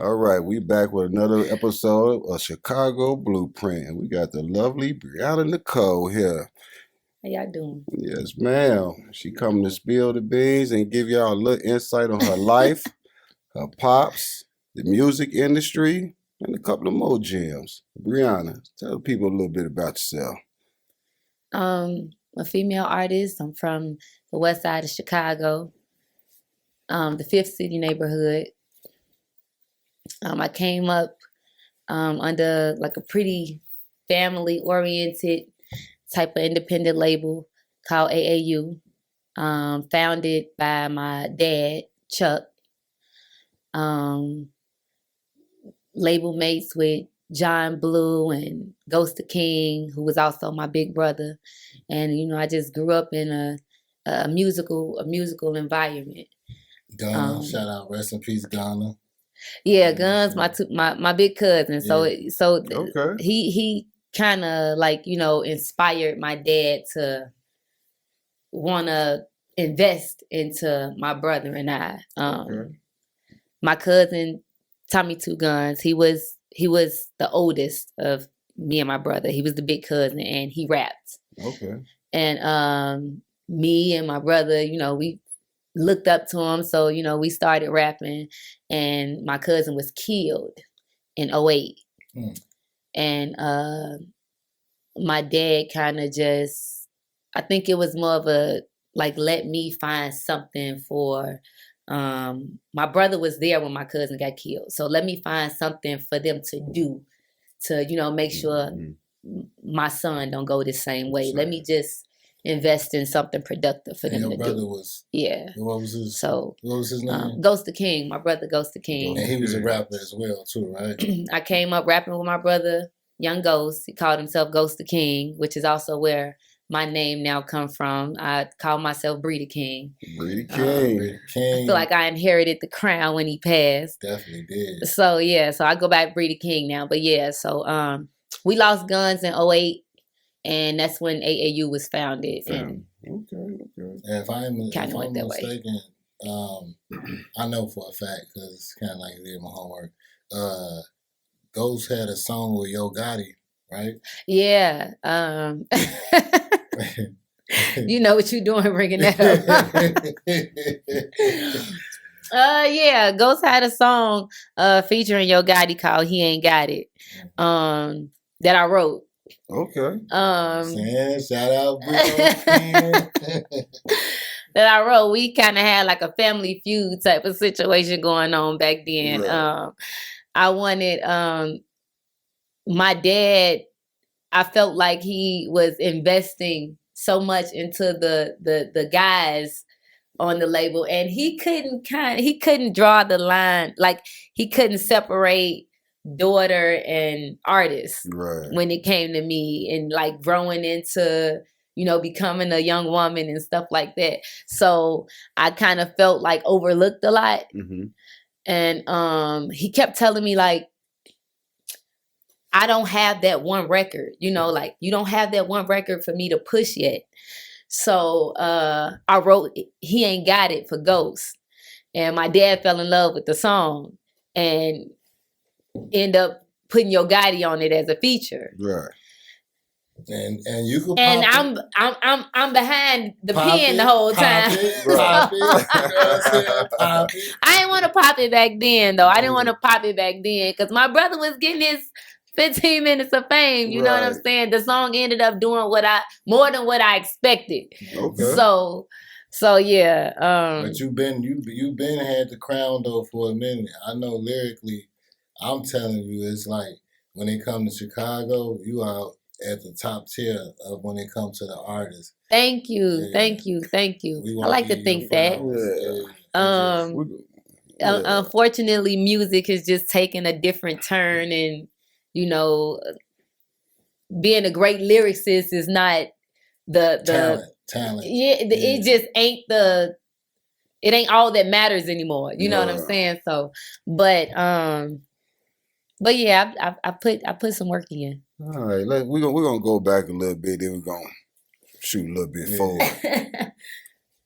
All right, we back with another episode of Chicago Blueprint. We got the lovely Briana Nichole here. How y'all doing? Yes, ma'am. She coming to spill the beans and give y'all a little insight on her life, her pops, the music industry, and a couple of more gems. Briana, tell the people a little bit about yourself. A female artist. I'm from the west side of Chicago, the Fifth City neighborhood. I came up under like a pretty family-oriented type of independent label called AAU, founded by my dad, Chuck. Label mates with John Blue and Ghost the King, who was also my big brother. And, I just grew up in a musical environment. Ghana, shout out, rest in peace, Ghana. Yeah, Guns, my big cousin. Yeah. So Okay. he kind of inspired my dad to want to invest into my brother and I. My cousin Tommy Two Guns, he was the oldest of me and my brother. He was the big cousin, and he rapped. Okay. And me and my brother, we looked up to him, so we started rapping. And my cousin was killed in 2008. And my dad kind of just, I think it was more of a let me find something for my brother was there when my cousin got killed, so let me find something for them to do to make sure my son don't go the same way. Let me just invest in something productive for them to do. Your brother was what was his name? Ghost the King. My brother Ghost the King. And he was a rapper as well too, right? I came up rapping with my brother, Young Ghost. He called himself Ghost the King, which is also where my name now come from. I call myself Bree the King. Bree the King. I feel like I inherited the crown when he passed. Definitely did. So I go back Bree the King now. But we lost Guns in 2008, and that's when AAU was founded. And okay. And if I'm mistaken, I know for a fact because it's kind of like I did my homework. Ghost had a song with Yo Gotti, right? Yeah. You know what you're doing bringing that up. Ghost had a song featuring Yo Gotti called He Ain't Got It, that I wrote. Okay. Shout out that I wrote. We kind of had like a family feud type of situation going on back then. Right. I wanted my dad, I felt like he was investing so much into the guys on the label, and he couldn't draw the line. Like, he couldn't separate daughter and artist, right, when it came to me and growing into becoming a young woman and stuff like that. So I kind of felt overlooked a lot. And he kept telling me I don't have that one record, you don't have that one record for me to push yet. So I wrote He Ain't Got It for Ghost. And my dad fell in love with the song and end up putting Yo Gotti on it as a feature. Right. And you could and I'm behind the pen the whole time. I didn't want to pop it back then though. I didn't want to pop it back then because my brother was getting his 15 minutes of fame. You know what I'm saying? The song ended up doing more than what I expected. Okay. So yeah. But you've been had the crown though for a minute. I know lyrically, I'm telling you, it's like when it comes to Chicago, you are at the top tier of when it comes to the artists. Thank you. Thank you. I like to think that. Unfortunately, music has just taken a different turn, and being a great lyricist is not the talent. It just ain't it ain't all that matters anymore. You know what I'm saying? So, but yeah, I put some work in. All right, we're gonna go back a little bit, then we're gonna shoot a little bit forward.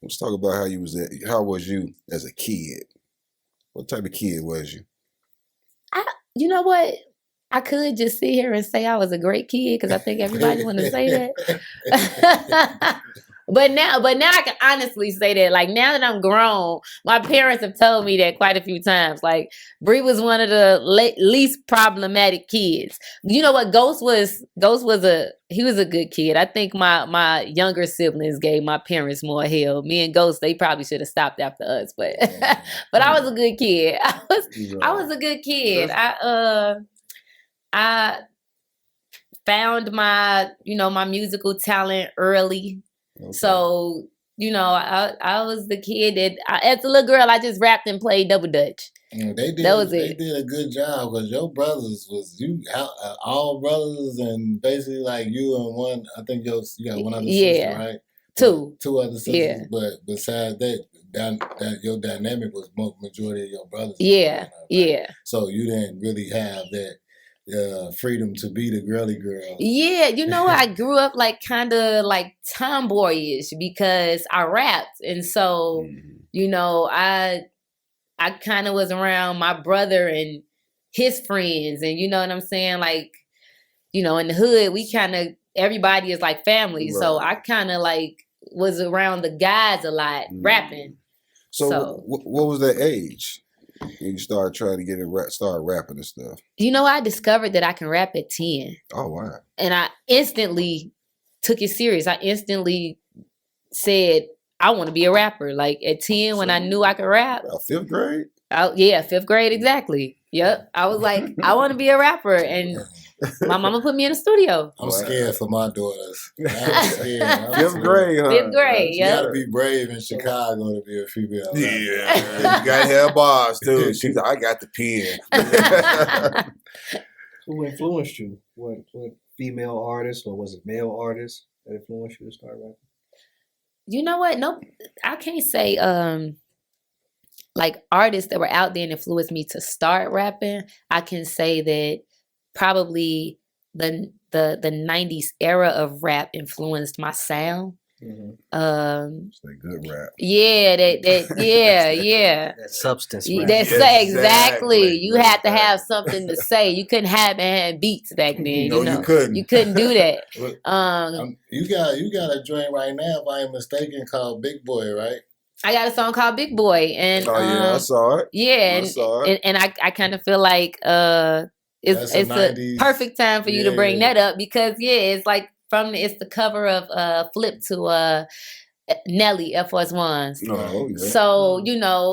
Let's talk about how was you as a kid? What type of kid was you? You know what? I could just sit here and say I was a great kid because I think everybody want to say that. But now I can honestly say that. Like now that I'm grown, my parents have told me that quite a few times. Like Bree was one of the least problematic kids. You know what? Ghost was he was a good kid. I think my younger siblings gave my parents more hell. Me and Ghost, they probably should have stopped after us. But but I was a good kid. I was a good kid. I found my musical talent early. Okay. So, I was the kid that, as a little girl, I just rapped and played double dutch. They did a good job because your brothers all brothers and basically like you and one, I think you got one other sister, right? Two other sisters, yeah. But besides that your dynamic was majority of your brothers. Yeah, right? Yeah. So you didn't really have that freedom to be the girly girl. Yeah, I grew up like kind of like tomboyish because I rapped, and so I kind of was around my brother and his friends, and you know what I'm saying, like in the hood we kind of everybody is like family, right. So I kind of like was around the guys a lot rapping. So what was that age? You started trying to start rapping and stuff. I discovered that I can rap at 10. Oh, wow. And I instantly took it serious. I instantly said, I want to be a rapper. Like at 10, when I knew I could rap. 5th grade? Yeah, 5th grade, exactly. Yep. I was like, I want to be a rapper. And my mama put me in the studio. I'm scared for my daughters. I'm scared. 5th grade, huh? 5th grade, yeah. You gotta be brave in Chicago to be a female. Yeah. You gotta have bars, too. She's like, I got the pen. Who influenced you? What female artist or was it male artist that influenced you to start rapping? You know what? No, I can't say like artists that were out there and influenced me to start rapping. I can say that probably the 90s era of rap influenced my sound. Mm-hmm. It's a good rap. Yeah, yeah. That substance rap. Exactly. You had to have something to say. You couldn't have beats back then. You couldn't. You couldn't do that. You got a joint right now, if I ain't mistaken, called Big Boy, right? I got a song called Big Boy, and I saw it. Yeah, and I kind of feel like it's a perfect time for you to bring that up because it's like it's the cover of Flip to Nelly Air Force Ones. Oh, yeah. So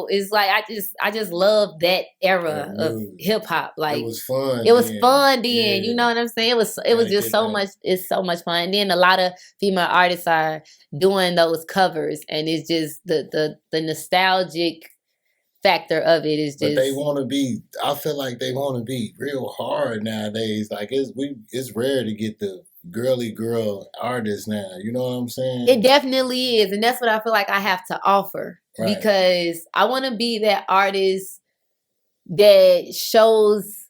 it's like I just love that era of hip hop. Like it was fun. It was fun then. You know what I'm saying? It was just so much. It's so much fun. And then a lot of female artists are doing those covers, and it's just the nostalgic factor of it is just. But they want to be. I feel like they want to be real hard nowadays. Like it's rare to get the girly girl artists now. You know what I'm saying? It definitely is, and that's what I feel like I have to offer because I want to be that artist that shows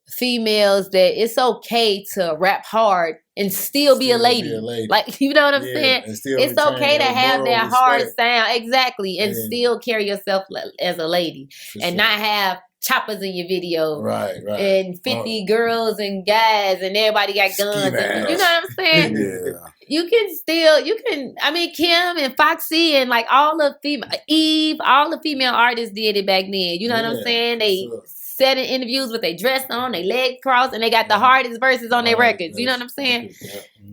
females that it's okay to rap hard and still be a lady. Like, you know what I'm saying? It's okay to have that hard sound, exactly, and still carry yourself as a lady and not have choppers in your video, right, and 50 girls and guys, and everybody got guns. And, you know what I'm saying? You can. I mean, Kim and Foxy and like all the Eve, all the female artists did it back then. You know what I'm saying? They said in interviews with their dress on, their legs crossed, and they got the hardest verses on their records. You know what I'm saying?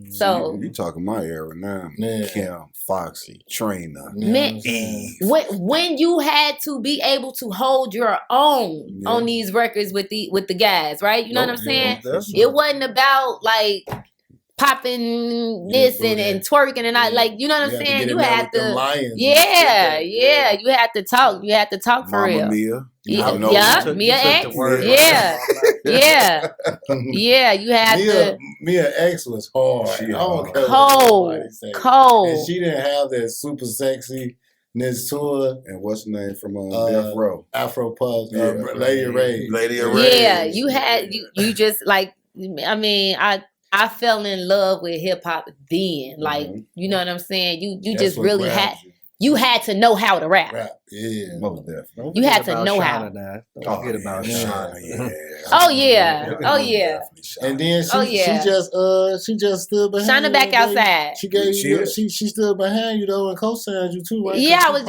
So you talking my era now? Kim, Foxy, Trina, Eve. When you had to be able to hold your own on these records with the guys, right? You know what I'm saying? It wasn't about like popping this and twerking and like, you know what I'm saying? You had to, you had to talk. You had to talk for Mama real. Mia. Mia X. You had to. Mia X was hard. Cold. And she didn't have that super sexy tour. And what's the name from Death Row? Afro Puffs. Lady Ray. Yeah, you had you just like. I mean, I fell in love with hip hop then. Like, you know what I'm saying? You just really had. you had to know how to rap. Yeah. Most definitely. Don't You forget had to about know Shauna how. now. Don't forget about yeah. Shauna. Yeah. Oh yeah. Oh yeah. And then Oh, yeah. she just stood behind Shauna you. back and gave you- outside. She gave She you is. she stood behind you though and co-signed you too, right? Yeah, I 'Cause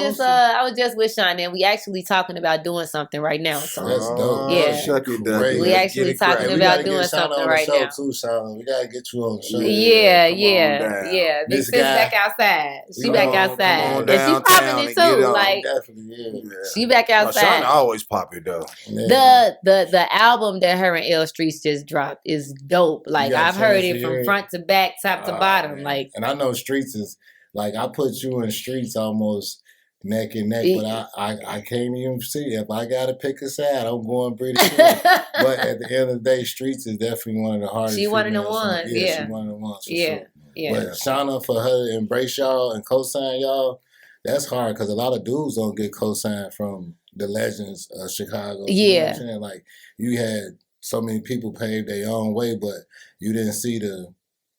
was just with Shauna, and we actually talking about doing something right now. So That's dope. Yeah. Shuck it, duck Great. it. we Let's actually get it talking cracking. we about gotta doing get Shauna something on right the show now. too, Shauna. We gotta get you on the show. Yeah, come on yeah, down. yeah. Big This sis guy- back outside. She We back gonna come outside, on and she downtown popping and it get too. on. Like Definitely, yeah. she back Shauna outside. always pop it though. Yeah. The album that her and L Streets just dropped is dope. Like got a I've heard chance to it hear from it? front to back, top to bottom. Man. Like and I know Streets is like I put you in Streets almost neck and neck, but I can't even see if I gotta pick a side. I'm going pretty good. But at the end of the day, Streets is definitely one of the hardest. She one of the females. ones, yeah. she one of the ones for yeah, sure. yeah. But Shauna, for her to embrace y'all and co-sign y'all, that's hard because a lot of dudes don't get co-signed from the legends of Chicago. You know what I'm saying? Like you had so many people pave their own way, but you didn't see the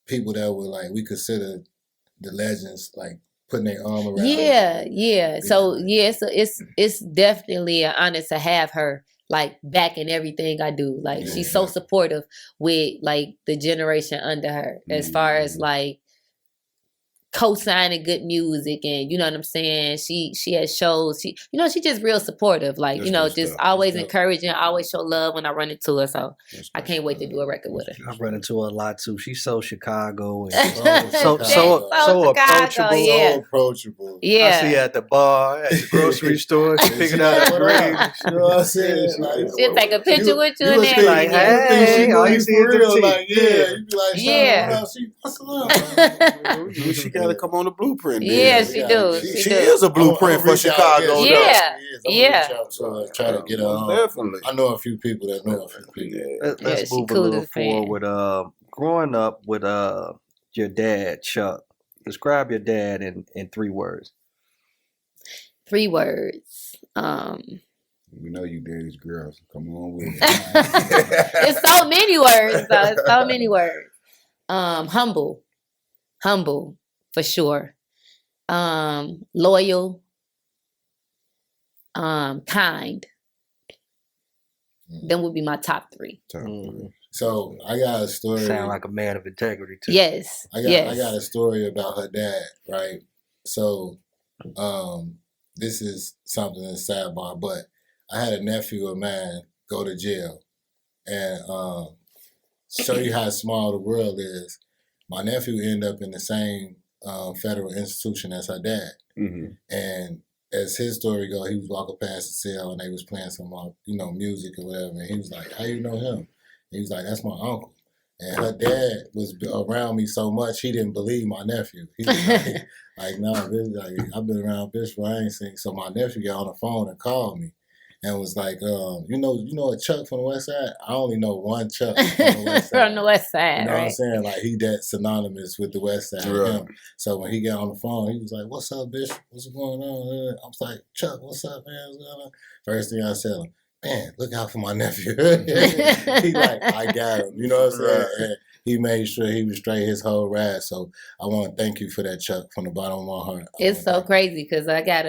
people that were like we consider the legends, like putting their arm around. Yeah. So it's definitely an honor to have her like back in everything I do. Like she's so supportive with like the generation under her as far as like co-signing good music, and you know what I'm saying, she has shows, she just real supportive, like That's just good stuff. always That's dope. encouraging, always show love when I run into her. So That's I good can't wait to stuff. do a record with her. I've run into her a lot too. She's so Chicago and So so approachable. Yeah. So approachable. Yeah. I see her at the bar, at the grocery store, she picking out her grades. You know what I'm saying? Like, She'll take a picture with you you and would then think, like, you would think she hey, knew all you you see for is the real. teeth. Like, yeah, you'd be like, Yeah. Shauna, what's up? She gotta come on the blueprint. Yeah, then. she do. She do. is a blueprint for Chicago. Yeah. though. Yeah. Try to get her Most on. definitely. I know a few people that know a few people. Yeah. Let's she move a cool little as a fan. forward. Growing up with your dad, Chuck. Describe your dad in 3 words. 3 words. We know you daddy's girls. Come on with it. It's so many words, though. It's so many words. Humble for sure. Loyal. Kind. Them would be my top 3. So I got a story. Sound like a man of integrity too. Yes. I got a story about her dad, right? So this is something that's sidebar, but I had a nephew of mine go to jail. And show you how small the world is. My nephew ended up in the same federal institution as her dad. Mm-hmm. And as his story goes, he was walking past the cell and they was playing some music or whatever. And he was like, "How you know him?" And he was like, "That's my uncle." And her dad was around me so much, he didn't believe my nephew. He was like, "No, bitch, like, I've been around bitch, but I ain't seen." So my nephew got on the phone and called me and was like, you know a Chuck from the West Side? I only know one Chuck from the West Side. From the West Side, You know right? what I'm saying? Like, he that synonymous with the West Side. Right. Him. So when he got on the phone, he was like, "What's up, bitch? What's going on?" I was like, "Chuck, what's up, man? What's going on?" First thing I said, "Man, look out for my nephew." He like, I got him. You know what I'm saying? Right. And he made sure he was straight his whole ride. So I want to thank you for that, Chuck, from the bottom of my heart. It's so crazy because I got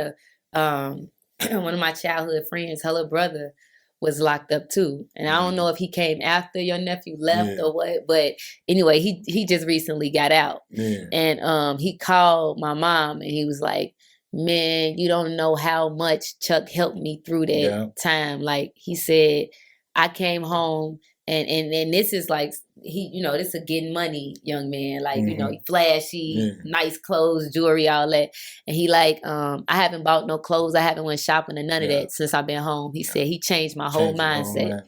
one of my childhood friends, her little brother was locked up too. And I don't know if he came after your nephew left or what, but anyway, he just recently got out. Yeah. And he called my mom and he was like, "Man, you don't know how much Chuck helped me through that time." Like he said, I came home and this is like this a getting money young man, like flashy, nice clothes, jewelry, all that. And he like, I haven't bought no clothes, I haven't went shopping or none of that since I've been home. He said he changed my whole mindset.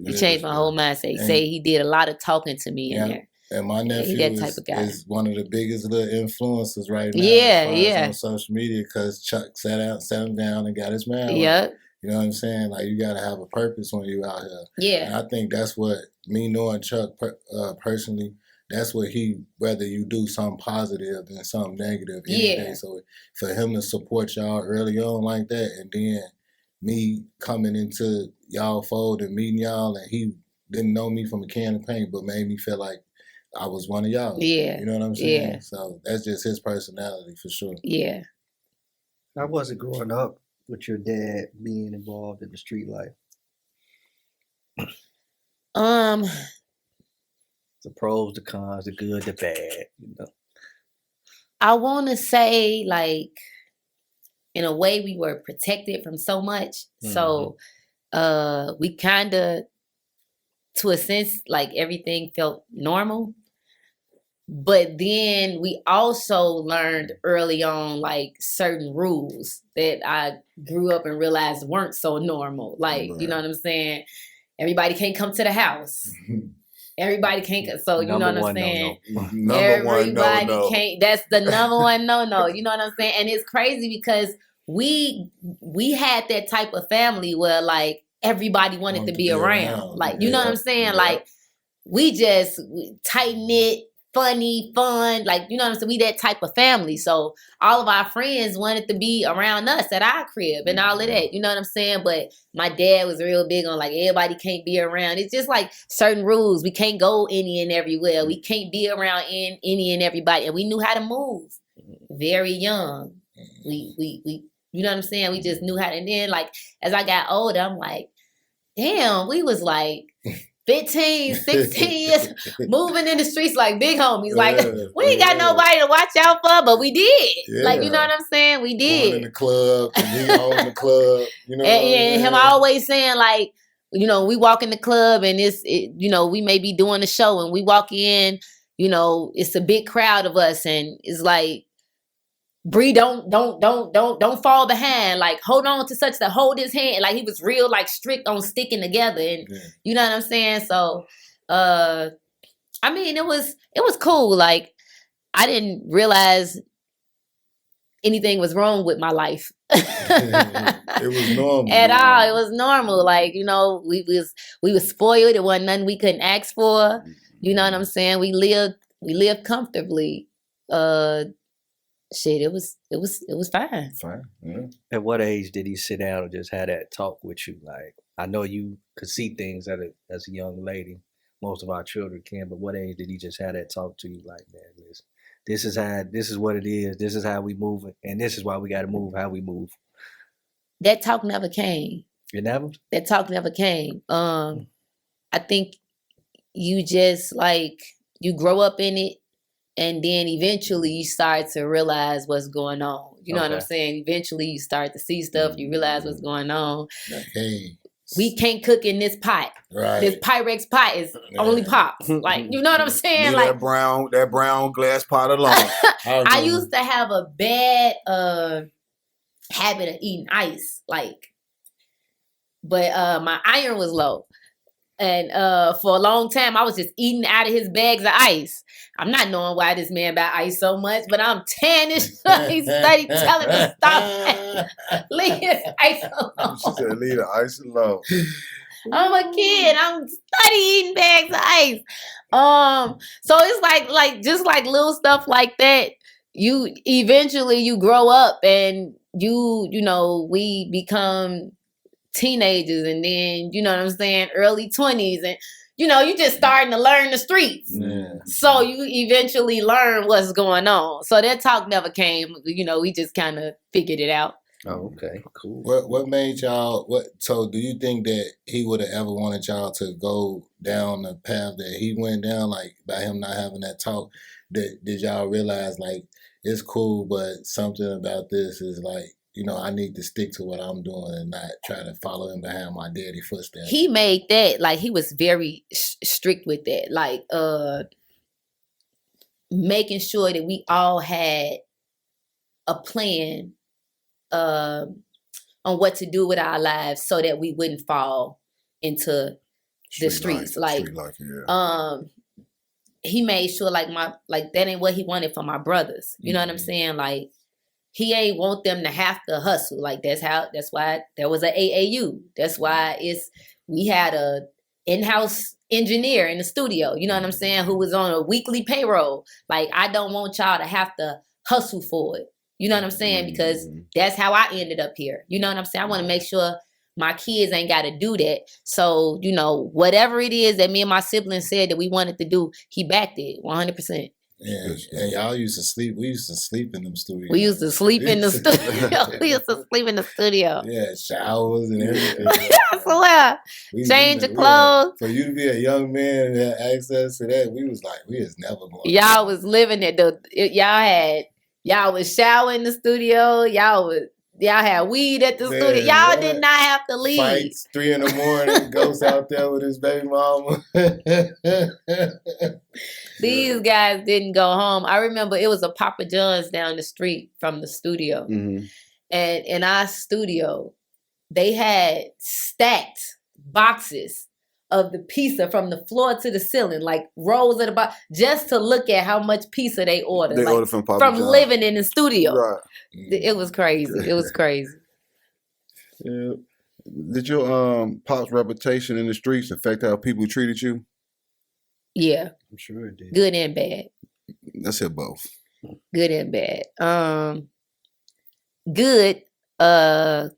He changed my whole mindset. He said he did a lot of talking to me in there. And my nephew that type of guy. is one of the biggest little influencers right now. On social media, because Chuck sat him down and got his man. Yep. You know what I'm saying? Like, you got to have a purpose when you out here. Yeah. And I think that's what, me knowing Chuck personally, that's what whether you do something positive than something negative any day. So for him to support y'all early on like that, and then me coming into y'all fold and meeting y'all, and he didn't know me from a can of paint, but made me feel like I was one of y'all. Yeah. You know what I'm saying? Yeah. So that's just his personality for sure. Yeah. How was it growing up with your dad being involved in the street life? Um, The pros, the cons, the good, the bad. You know. I want to say, like, in a way, we were protected from so much. So, we kind of, to a sense, like everything felt normal. But then we also learned early on, like, certain rules that I grew up and realized weren't so normal. Like, you know what I'm saying? Everybody can't come to the house. Everybody can't. So, you know what I'm saying? Number one no. Can't. That's the number one no. You know what I'm saying? And it's crazy because we had that type of family where, like, everybody wanted to be around. Like, you know what I'm saying? Like, we just tight knit, funny, fun. Like, you know what I'm saying? We that type of family. So all of our friends wanted to be around us at our crib and all of that. You know what I'm saying? But my dad was real big on, like, everybody can't be around. It's just like certain rules. We can't go any and everywhere. We can't be around any and everybody. And we knew how to move very young. We you know what I'm saying? We just knew how to. And then, like, as I got older, I'm like, damn, we was like 15, 16 years moving in the streets like big homies. Like, we ain't got nobody to watch out for, but we did. Like, you know what I'm saying? We did. Going in the club, and he owned the club. You know and him always saying, like, you know, we walk in the club and you know, we may be doing a show and we walk in, you know, it's a big crowd of us and it's like, Bree, don't fall behind. Like, hold on to such that hold his hand. Like, he was real, like, strict on sticking together. And you know what I'm saying? So, I mean, it was cool. Like, I didn't realize anything was wrong with my life. It was normal. At all. It was normal. Like, you know, we was spoiled. It wasn't nothing we couldn't ask for. You know what I'm saying? We lived comfortably. Shit, it was fine. Fine. Yeah. At what age did he sit down and just have that talk with you? Like, I know you could see things as a young lady. Most of our children can, but what age did he just have that talk to you? Like, man, listen, this is what it is. This is how we move it, and this is why we got to move how we move. That talk never came. It never. That talk never came. I think you just, like, you grow up in it. And then eventually you start to realize what's going on. You know what I'm saying? Eventually you start to see stuff. You realize what's going on. Hey, we can't cook in this pot. Right. This Pyrex pot is only pops. Like, you know what I'm saying? Leave like that brown glass pot alone. I used to have a bad habit of eating ice. Like, but my iron was low. And for a long time, I was just eating out of his bags of ice. I'm not knowing why this man buy ice so much, but I'm tannish. He's study telling me stop. Leave his ice alone. She said, leave the ice alone. I'm a kid. I'm study eating bags of ice. So it's like just like little stuff like that. You eventually you grow up and you know, we become teenagers and then, you know what I'm saying, early 20s and, you know, you just starting to learn the streets. Yeah. So you eventually learn what's going on. So that talk never came, you know, we just kind of figured it out. Oh, okay, cool. What made y'all, so do you think that he would have ever wanted y'all to go down the path that he went down, like by him not having that talk? Did y'all realize, like, it's cool, but something about this is like, you know, I need to stick to what I'm doing and not try to follow him behind my daddy footsteps? He made that, like, he was very strict with that. Like, making sure that we all had a plan on what to do with our lives so that we wouldn't fall into the streets. Like, street life, yeah. He made sure, like, that ain't what he wanted for my brothers. You know what I'm saying? Like, he ain't want them to have to hustle. Like, that's why there was an AAU. That's why we had a in-house engineer in the studio, you know what I'm saying, who was on a weekly payroll. Like, I don't want y'all to have to hustle for it. You know what I'm saying? Because that's how I ended up here. You know what I'm saying? I want to make sure my kids ain't got to do that. So, you know, whatever it is that me and my siblings said that we wanted to do, he backed it 100%. And y'all used to sleep. We used to sleep in them studios. We used to sleep in the studio. We used to sleep in the studio. Yeah, showers and everything. I swear. Change your clothes. For you to be a young man and have access to that, we was never going. Y'all was living it. Y'all was showering in the studio. Y'all had weed at the studio. Y'all did not have to leave. Fights 3 a.m. Goes out there with his baby mama. These guys didn't go home. I remember it was a Papa John's down the street from the studio. Mm-hmm. And in our studio, they had stacked boxes of the pizza from the floor to the ceiling, like rows at the bottom, just to look at how much pizza they ordered. They ordered from Papa John's. Living in the studio. Right. It was crazy. It was crazy. Yeah. Did your pop's reputation in the streets affect how people treated you? Yeah. I'm sure it did. Good and bad. Let's hit both. Good and bad. Good. I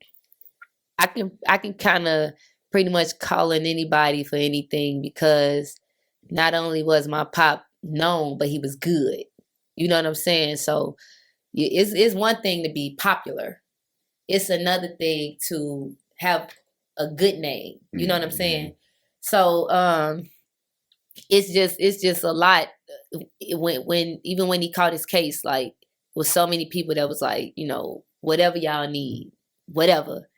can kind of pretty much call in anybody for anything, because not only was my pop known, but he was good. You know what I'm saying? So it's one thing to be popular. It's another thing to have a good name. You know what I'm saying? So it's just a lot. When he caught his case, like, with so many people that was like, you know, whatever y'all need, whatever,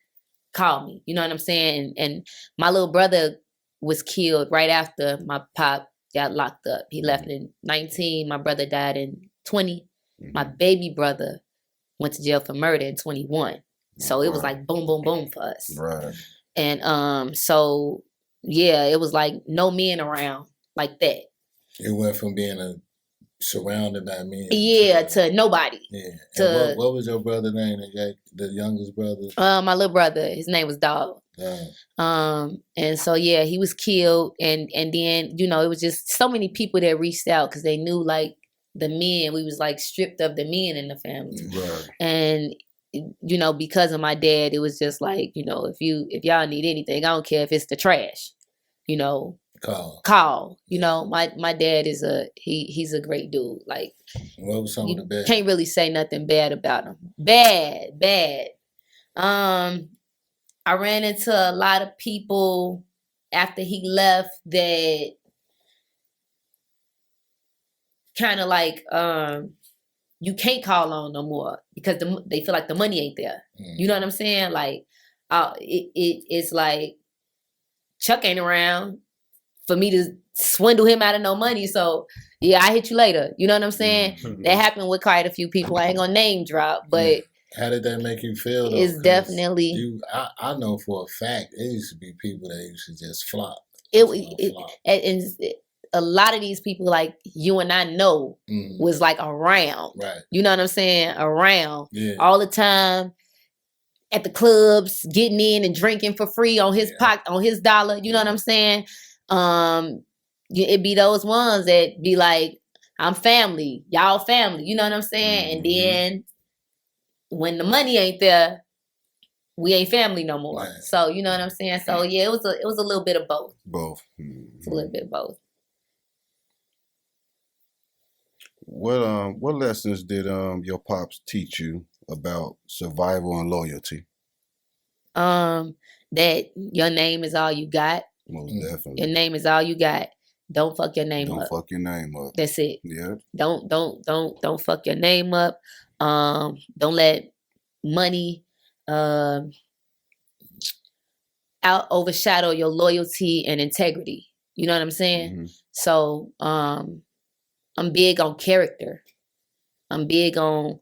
call me. You know what I'm saying? And my little brother was killed right after my pop got locked up. He left in 19. My brother died in 20. My baby brother went to jail for murder in 21. So it was like boom, boom, boom for us. Right. And so yeah, it was like no men around like that. It went from being surrounded by men. Yeah, to nobody. Yeah. What was your brother's name? The youngest brother? My little brother. His name was Dog. And so yeah, he was killed, and then, you know, it was just so many people that reached out because they knew, like, the men. We was like stripped of the men in the family. Right. And you know, because of my dad, it was just like, you know, if y'all need anything, I don't care if it's the trash, you know, call. You know, my dad is he's a great dude. Like, what was some of the bad? Can't really say nothing bad about him. Bad. I ran into a lot of people after he left that kind of like you can't call on no more because they feel like the money ain't there. You know what I'm saying? Like, it's like Chuck ain't around for me to swindle him out of no money. So yeah, I hit you later. You know what I'm saying? That happened with quite a few people. I ain't gonna name drop, but how did that make you feel, though? It's definitely. I know for a fact it used to be people that used to just flop. A lot of these people, like you and I know, was like around. Right. You know what I'm saying? Around. Yeah. All the time at the clubs, getting in and drinking for free on his pocket, on his dollar. You know what I'm saying? It be those ones that be like, I'm family, y'all family. You know what I'm saying? And then when the money ain't there, we ain't family no more. Right. So you know what I'm saying? So yeah, it was a little bit of both. It's a little bit of both. What lessons did your pops teach you about survival and loyalty? That your name is all you got. Most definitely. Your name is all you got. Don't fuck your name up. Don't fuck your name up. That's it. Yeah. Don't fuck your name up. Don't let money out overshadow your loyalty and integrity. You know what I'm saying? So I'm big on character. I'm big on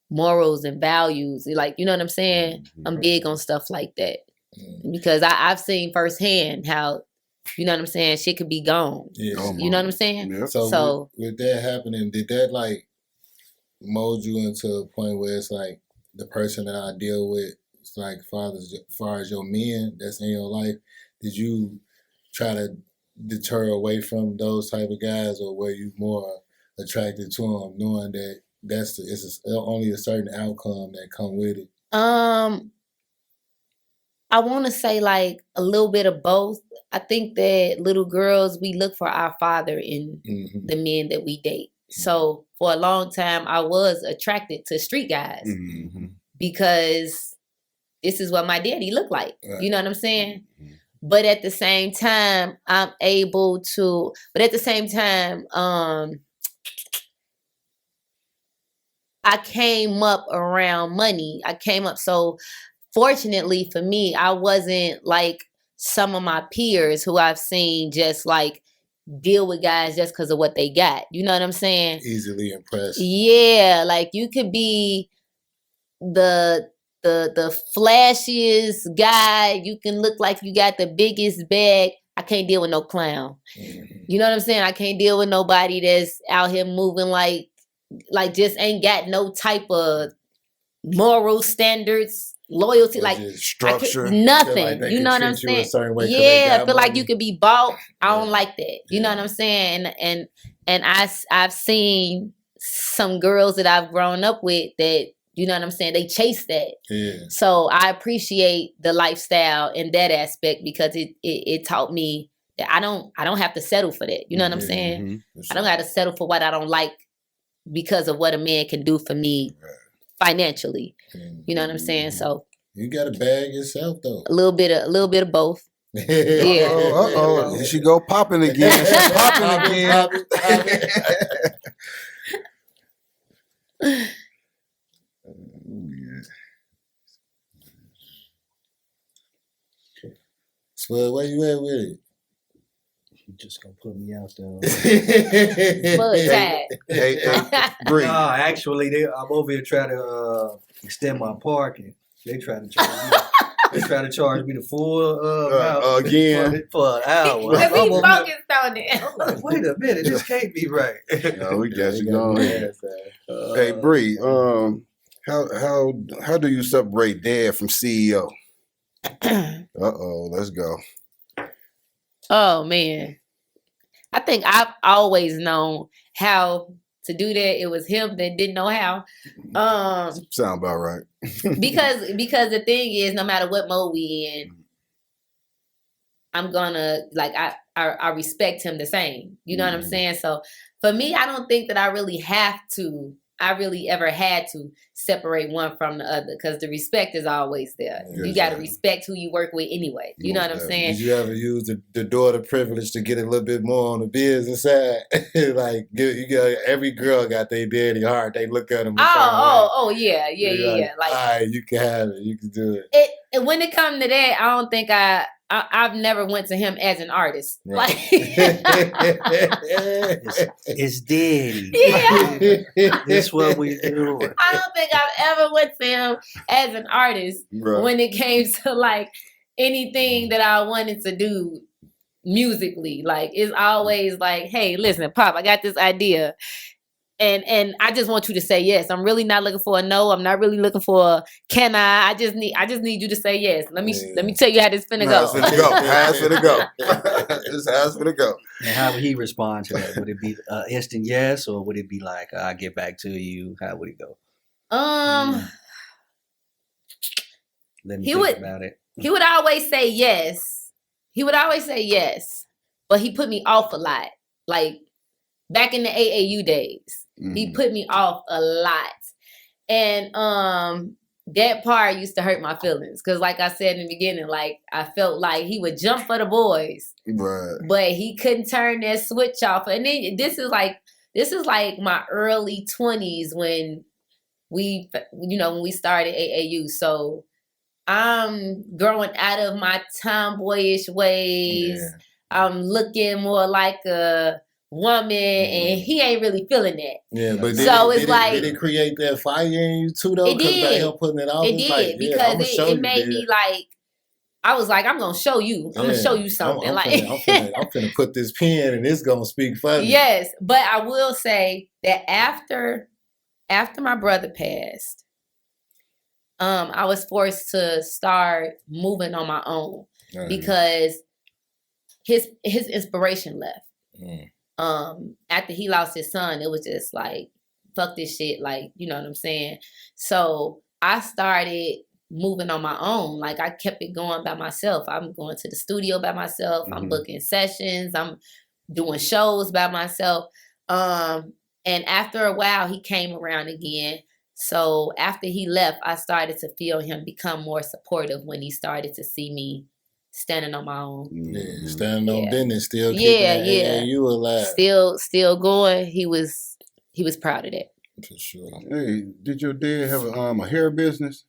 morals and values. Like, you know what I'm saying? I'm big on stuff like that. Because I've seen firsthand how, you know what I'm saying, shit could be gone. Yeah. You know what I'm saying? Yeah. So with that happening, did that like mold you into a point where it's like the person that I deal with, it's like as far as your men that's in your life, did you try to deter away from those type of guys, or were you more attracted to them, knowing that it's only a certain outcome that come with it? I want to say like a little bit of both. I think that little girls, we look for our father in the men that we date. So for a long time, I was attracted to street guys because this is what my daddy looked like. Right. You know what I'm saying? But at the same time, I came up around money. So fortunately for me, I wasn't like some of my peers who I've seen just like deal with guys just because of what they got. You know what I'm saying? Easily impressed. Yeah, like you could be the flashiest guy. You can look like you got the biggest bag. I can't deal with no clown. You know what I'm saying? I can't deal with nobody that's out here moving like just ain't got no type of moral standards, loyalty, like structure, nothing. Like you know what I'm treat you a saying? certain way 'cause Yeah, they I feel got like you money. could be bought. I don't like that. You know what I'm saying? And I've seen some girls that I've grown up with that, you know what I'm saying, they chase that. Yeah. So I appreciate the lifestyle in that aspect because it taught me that I don't have to settle for that. You know what I'm saying? I don't have to settle for what I don't like because of what a man can do for me financially. You know what I'm saying? So you got to bag yourself though. a little bit of both. Yeah. Uh-oh. She go popping again. She popping again. Spud, where you at with it? You just gonna put me out there. Spud tied. Hey, Bree. No, actually, I'm over here trying to extend my parking. They try to charge me. They try to charge me the full amount again for an hour. If I'm he over focused here- on it. I'm like, wait a minute, this can't be right. No, we got you going. Hey, Bree. How do you separate dad from CEO? Let's go. Oh man, I think I've always known how to do that. It was him that didn't know how. Sound about right. because the thing is, no matter what mode we in, I'm gonna like I respect him the same. You know what I'm saying? So for me, I don't think that I really ever had to separate one from the other because the respect is always there. You got to respect who you work with anyway. You know what I'm saying? Did you ever use the daughter privilege to get a little bit more on the business side? Like, every girl got their daddy heart. They look at him. Yeah. Like, all right, you can have it. You can do it. And when it comes to that, I don't think I've never went to him as an artist. Right. Like, it's daddy. Yeah. This what we do. I don't think I've ever went to him as an artist when it came to like anything that I wanted to do musically. Like it's always like, hey, listen, Pop, I got this idea. And I just want you to say yes. I'm really not looking for a no. I'm not really looking for a can I. I just need you to say yes. Let me tell you how this finna go. How's finna go? It's how's finna go. And how would he respond to that? Would it be instant yes, or would it be like I'll get back to you? How would it go? Let me think about it. He would always say yes. But he put me off a lot. Like back in the AAU days. He put me off a lot. And that part used to hurt my feelings. Cause like I said in the beginning, like I felt like he would jump for the boys. Right. But he couldn't turn that switch off. And then this is like my early 20s when we started AAU. So I'm growing out of my tomboyish ways. Yeah. I'm looking more like a woman, and he ain't really feeling that. Yeah, but did it create that fire in you too, though? It did. Him putting it out. It did like, because it made me like. I was like, I'm gonna show you. I'm gonna show you something. I'm finna put this pen, and it's gonna speak for me. Yes, but I will say that after my brother passed, I was forced to start moving on my own because his inspiration left. After he lost his son, it was just like, fuck this shit. Like, you know what I'm saying? So I started moving on my own. Like I kept it going by myself. I'm going to the studio by myself. I'm booking sessions. I'm doing shows by myself. And And after a while, he came around again. So after he left, I started to feel him become more supportive when he started to see me standing on my own. Yeah, standing on Yeah. business, still keeping Yeah, that yeah. AAU alive. Still going. He was proud of that. For sure. Hey, did your dad have a hair business?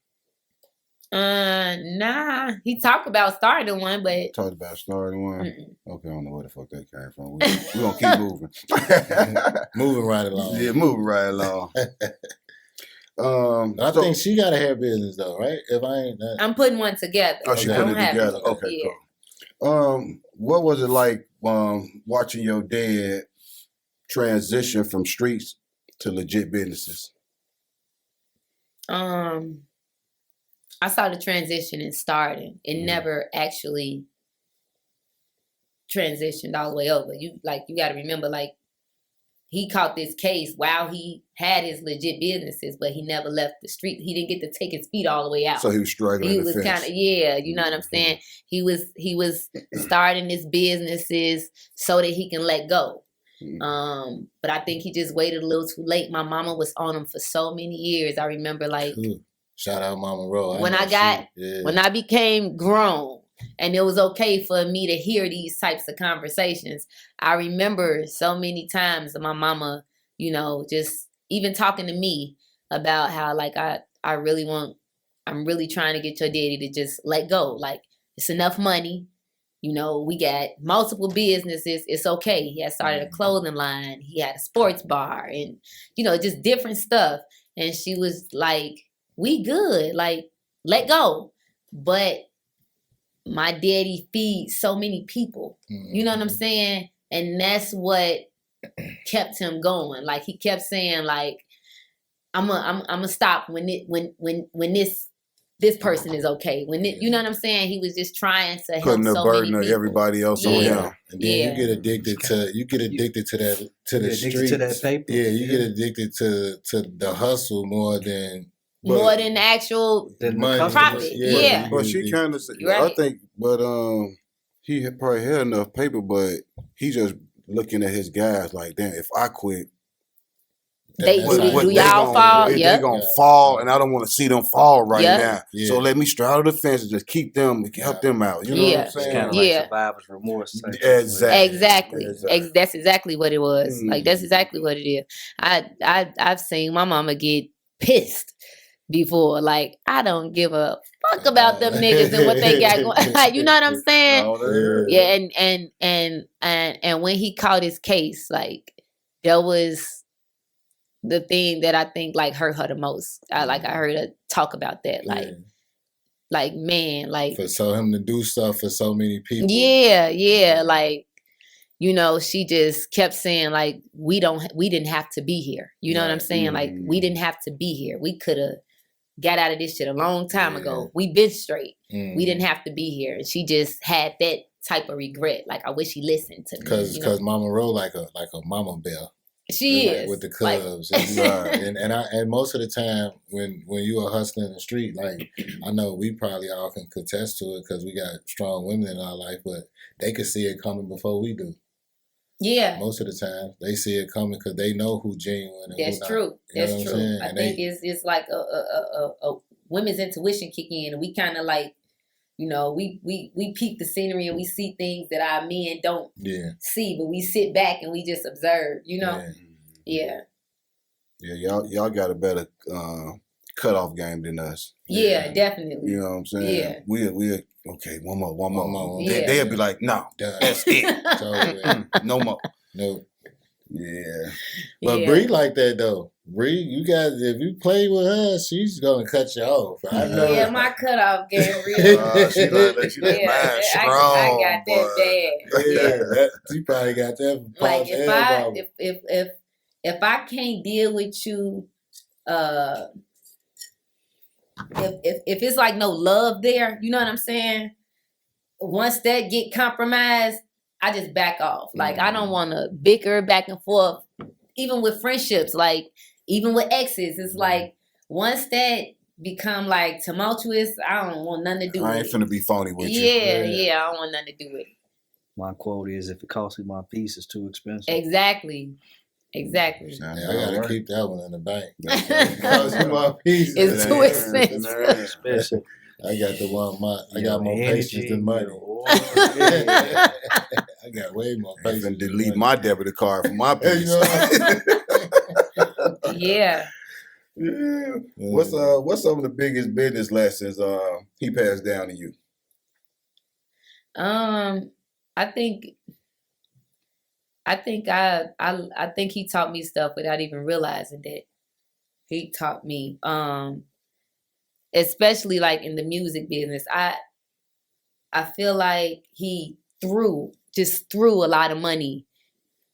Nah. He talked about starting one, but Talked about starting one. mm-mm. Okay, I don't know where the fuck that came from. We gonna keep moving. Moving right along. Yeah, moving right along. I think she got a hair business though, right? If I ain't that. I'm putting one together. Oh, she I putting don't it have together. it. Okay, Yeah. cool. What was it like watching your dad transition from streets to legit businesses? I saw the transition and starting. It Mhm. never actually transitioned all the way over. You got to remember, like, he caught this case while he had his legit businesses, but he never left the street. He didn't get to take his feet all the way out. So he was struggling. He was kind of, you know what I'm saying? He was starting his businesses so that he can let go. But I think he just waited a little too late. My mama was on him for so many years. I remember, like, shout out Mama Ro. when I became grown and it was okay for me to hear these types of conversations, I remember so many times my mama, you know, just even talking to me about how, like, I'm really trying to get your daddy to just let go. Like, it's enough money. You know, we got multiple businesses. It's okay. He had started a clothing line. He had a sports bar and, you know, just different stuff. And she was like, we good. Like, let go. But my daddy feeds so many people. You know what I'm saying? And that's what kept him going. Like, he kept saying, like, I'm gonna stop when this person is okay. When you know what I'm saying? He was just trying to help putting the so burden many of people. everybody else on him. And then you get addicted to that the streets. To that paper. Yeah, you get addicted to the hustle more than the actual money. profit. Yeah. But she kind of said, Right. I think, but he had probably had enough paper, but he just looking at his guys like, damn, if I quit, Do they y'all fall? They Yep. gonna fall, and I don't want to see them fall right Yep. now. Yeah. So let me straddle the fence and just keep them, help them out. You know what I'm It's saying? kind of Yeah. like survivor's remorse. type Exactly. Exactly. That's exactly what it was. Like, that's Mm. exactly what it is. I've seen my mama get pissed before. Like, I don't give a fuck about them niggas and what they got going. Like, you know what I'm saying? And when he caught his case, like, that was the thing that I think, like, hurt her the most. I heard her talk about that. Like, man, like, for him to do stuff for so many people. Yeah. Like, you know, she just kept saying, like, we didn't have to be here. You know what I'm saying? Like, we didn't have to be here. We could have got out of this shit a long time ago. We been straight. We didn't have to be here. And she just had that type of regret. Like, I wish he listened to me. Because Mama Ro like a mama bear. She is with the cubs, and most of the time when you are hustling in the street, like, I know we probably all can contest to it because we got strong women in our life, but they can see it coming before we do. Yeah, most of the time they see it coming because they know who genuine. And that's who true. Not. That's true. I think it's like a women's intuition kick in, and we kind of like, you know, we peek the scenery and we see things that our men don't see, but we sit back and we just observe, you know? Yeah, y'all got a better cutoff game than us. Yeah, definitely. You know what I'm saying? Yeah. We okay, one more. Yeah. They'll be like, no, that's it. No more. No. Yeah. But Bree like that though. Bree, you guys, if you play with her, she's gonna cut you off. I know. Yeah, my cutoff game real. She like mad strong. I got that bad. Yeah, she probably got that. Like, if I can't deal with you, if it's like no love there, you know what I'm saying? Once that get compromised, I just back off. Like, I don't want to bicker back and forth, even with friendships, like, even with exes. It's like, once that become like tumultuous, I don't want nothing to do with it. I ain't finna be phony with you. Yeah, I don't want nothing to do with it. My quote is, if it costs me my peace, it's too expensive. Exactly. Exactly. Yeah, I gotta keep that one in the bank. That's right. It costs you more pieces. It's too expensive. Expensive. I got the one. I got more Energy, patience than money. yeah. I got way more I patience. can than delete money. my debit card from my You piece. know? Yeah. Yeah. What's some of the biggest business lessons he passed down to you? I think he taught me stuff without even realizing that he taught me. Especially like in the music business. I feel like he just threw a lot of money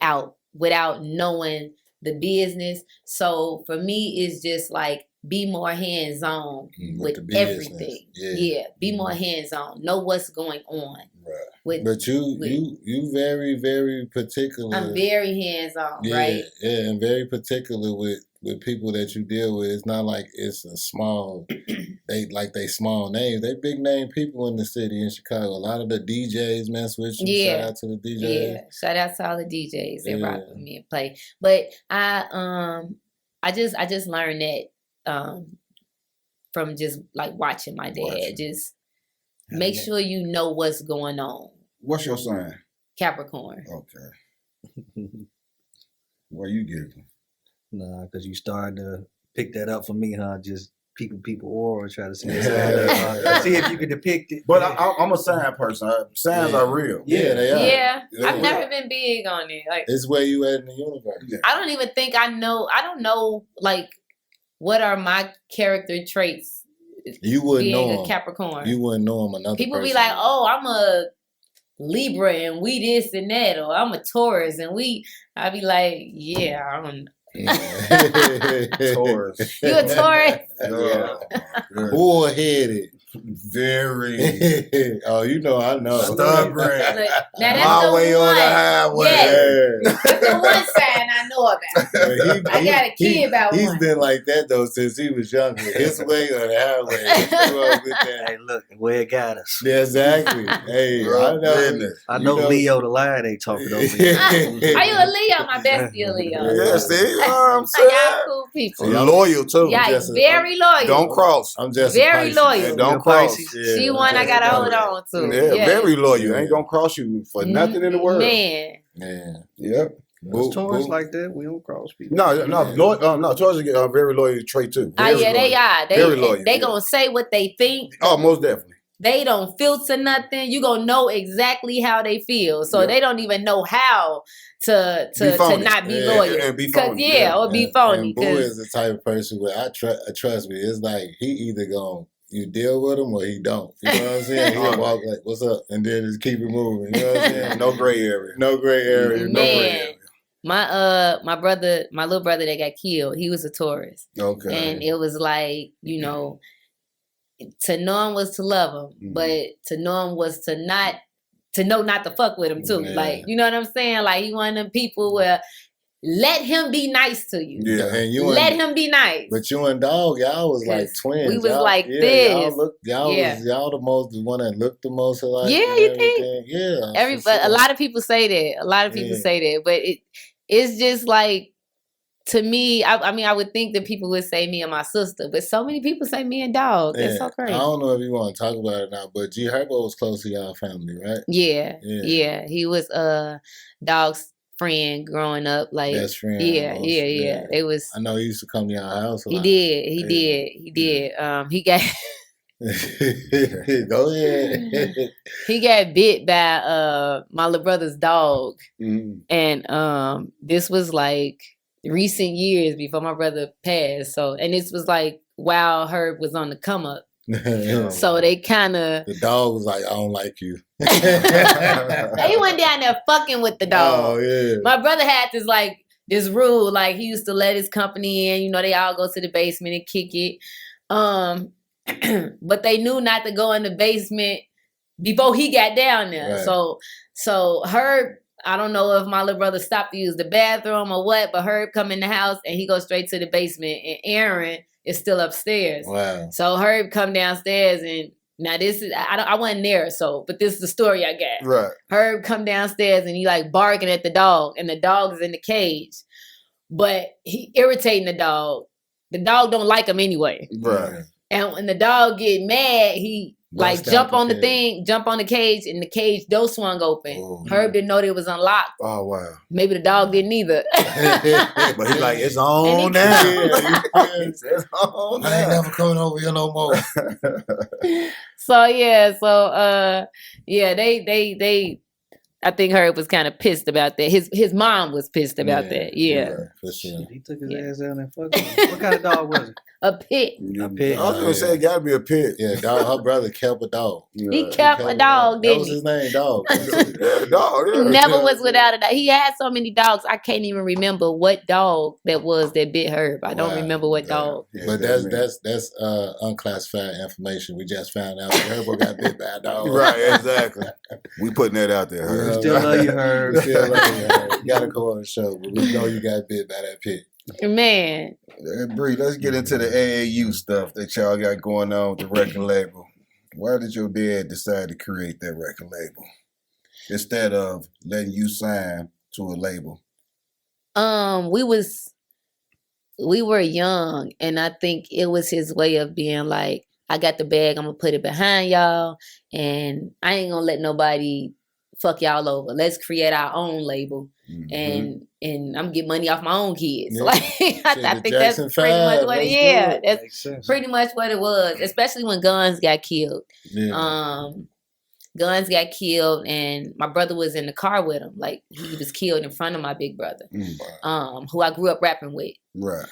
out without knowing the business. So for me, it's just like be more hands-on with the business. everything. Yeah. Be more hands-on. Know what's going on. Right. But you very, very particular. I'm very hands-on, right? Yeah, and very particular with people that you deal with. It's not like it's a small they small names. They big name people in the city in Chicago. A lot of the DJs mess with you. Yeah. Shout out to the DJs. Yeah. Shout out to all the DJs that rock with me and play. But I just learned that from just like watching my dad. Just make sure you know what's going on. What's your sign? Capricorn. Okay. What you giving? Nah, because you started to pick that up for me, huh? Just people aura, try to see see if you can depict it. But I'm a sign person. Signs are real. Yeah, they are. Yeah, They I've are. never been big on it. Like, It's where you at in the universe. Yeah. I don't even think I don't know like what are my character traits. You wouldn't being know a him. Capricorn. You wouldn't know him. Another People person. be like, "Oh, I'm a Libra and we this and that," or I'm a Taurus and we. I be like, "Yeah, I don't." Taurus. You a Taurus? Yeah. Bullheaded. Very Oh, you know, I know. stubborn. Look, now that's My the way one. on the highway. Yeah. That's the one sign I know about. I got a kid about He's one. been like that though since he was younger. His way or the highway. He grew up with that. Hey, look where it got us. Yeah, exactly. Hey, I know. Goodness. I know Leo the lion ain't talking over Are you a Leo? My bestie a Leo. Yeah, see, you know what I'm Y'all saying? cool people. Loyal too. Yeah, just a- very loyal. Don't cross. I'm just Very a Pisces. loyal. Yeah, don't You're cross. Pisces? She one I gotta hold on to. Yeah, very loyal. Ain't gonna cross you for nothing in the world. Man. Yeah. Yep. It's Taurus like that. We don't cross people. No, Taurus is a very loyal trait too. Oh Very yeah, they loyal. are. Very loyal, They yeah. gonna say what they think. Oh, most definitely. They don't filter nothing. You gonna know exactly how they feel. So Yeah. they don't even know how to Be phony. not be Yeah, loyal. and be 'Cause, phony, yeah, yeah. or be phony. And Boo is the type of person where trust me. It's like he either gonna you deal with him or he don't. You know what I'm saying? He'll walk like, "What's up?" and then just keep it moving. You know what I'm saying? No gray area. No gray area. No gray Man, area. my little brother that got killed, he was a Taurus. Okay. And it was like, to know him was to love him, but to know him was to know not to fuck with him too. Yeah. Like, you know what I'm saying? Like, he one of them people where let him be nice to you. Yeah. And you Let and, him be nice. But you and Dog, y'all was like 'Cause twins. we was y'all, like yeah, this. Y'all the one that looked the most alike. Yeah, and you think? everything. Yeah. But a lot of people say that. A lot of people say that. But it's just like, to me, I mean, I would think that people would say me and my sister, but so many people say me and Dog. That's so crazy. I don't know if you want to talk about it now, but G Herbo was close to y'all family, right? Yeah. He was Dog's friend growing up. Like, best friend. Yeah. almost. It was. I know he used to come to y'all house a He lot. did. He got. Go ahead. He got bit by my little brother's dog, and this was like recent years before my brother passed. So, and this was like while Herb was on the come up. So they kind of. The dog was like, "I don't like you." He went down there fucking with the dog. Oh yeah. My brother had this rule, like he used to let his company in. They all go to the basement and kick it. But they knew not to go in the basement before he got down there. Right. So Herb, I don't know if my little brother stopped to use the bathroom or what, but Herb come in the house and he goes straight to the basement, and Aaron is still upstairs. Wow. So Herb come downstairs, and now this is I wasn't there, but this is the story I got. Right. Herb come downstairs and he like barking at the dog, and the dog is in the cage. but he irritating the dog. The dog don't like him anyway. Right. And when the dog get mad, he like Bust out jump the on the cage. thing, jump on the cage, and the cage door swung open. Oh, Herb didn't know that it was unlocked. Oh wow. Maybe the dog didn't either. But he's like, it's on And he- now. Yeah, It's on I ain't now. never coming over here no more. So they I think Herb was kind of pissed about that. His mom was pissed about that. Yeah. For sure. Shit, he took his Yeah. ass down and fucked him. What kind of dog was it? A pit. A pit. I was gonna say it gotta be a pit. Yeah, dog. Her brother kept a dog. He kept a dog, That didn't was he? his name, dog. Yeah, dog. He Yeah. never was without a dog. He had so many dogs. I can't even remember what dog that was that bit Herb. I don't Wow. remember what dog. Yeah, But that that's unclassified information. We just found out that Herbo got bit by a dog. Right, exactly. We putting that out there. We Herb. Still love you, Herb. We still love you, Herb. You gotta go on the show, but we know you got bit by that pit. Man, Bree, let's get into the AAU stuff that y'all got going on with the record label. Why did your dad decide to create that record label instead of letting you sign to a label? we were young, and I think it was his way of being like, I got the bag, I'm gonna put it behind y'all, and I ain't gonna let nobody fuck y'all over. Let's create our own label. Mhm. And I'm getting money off my own kids. Yeah. Like I the think that's Jackson pretty much 5, what let's do it. that's Makes sense. pretty much what it was. Especially when Guns got killed. Yeah. Guns got killed, and my brother was in the car with him. Like he was killed in front of my big brother, who I grew up rapping with. Right.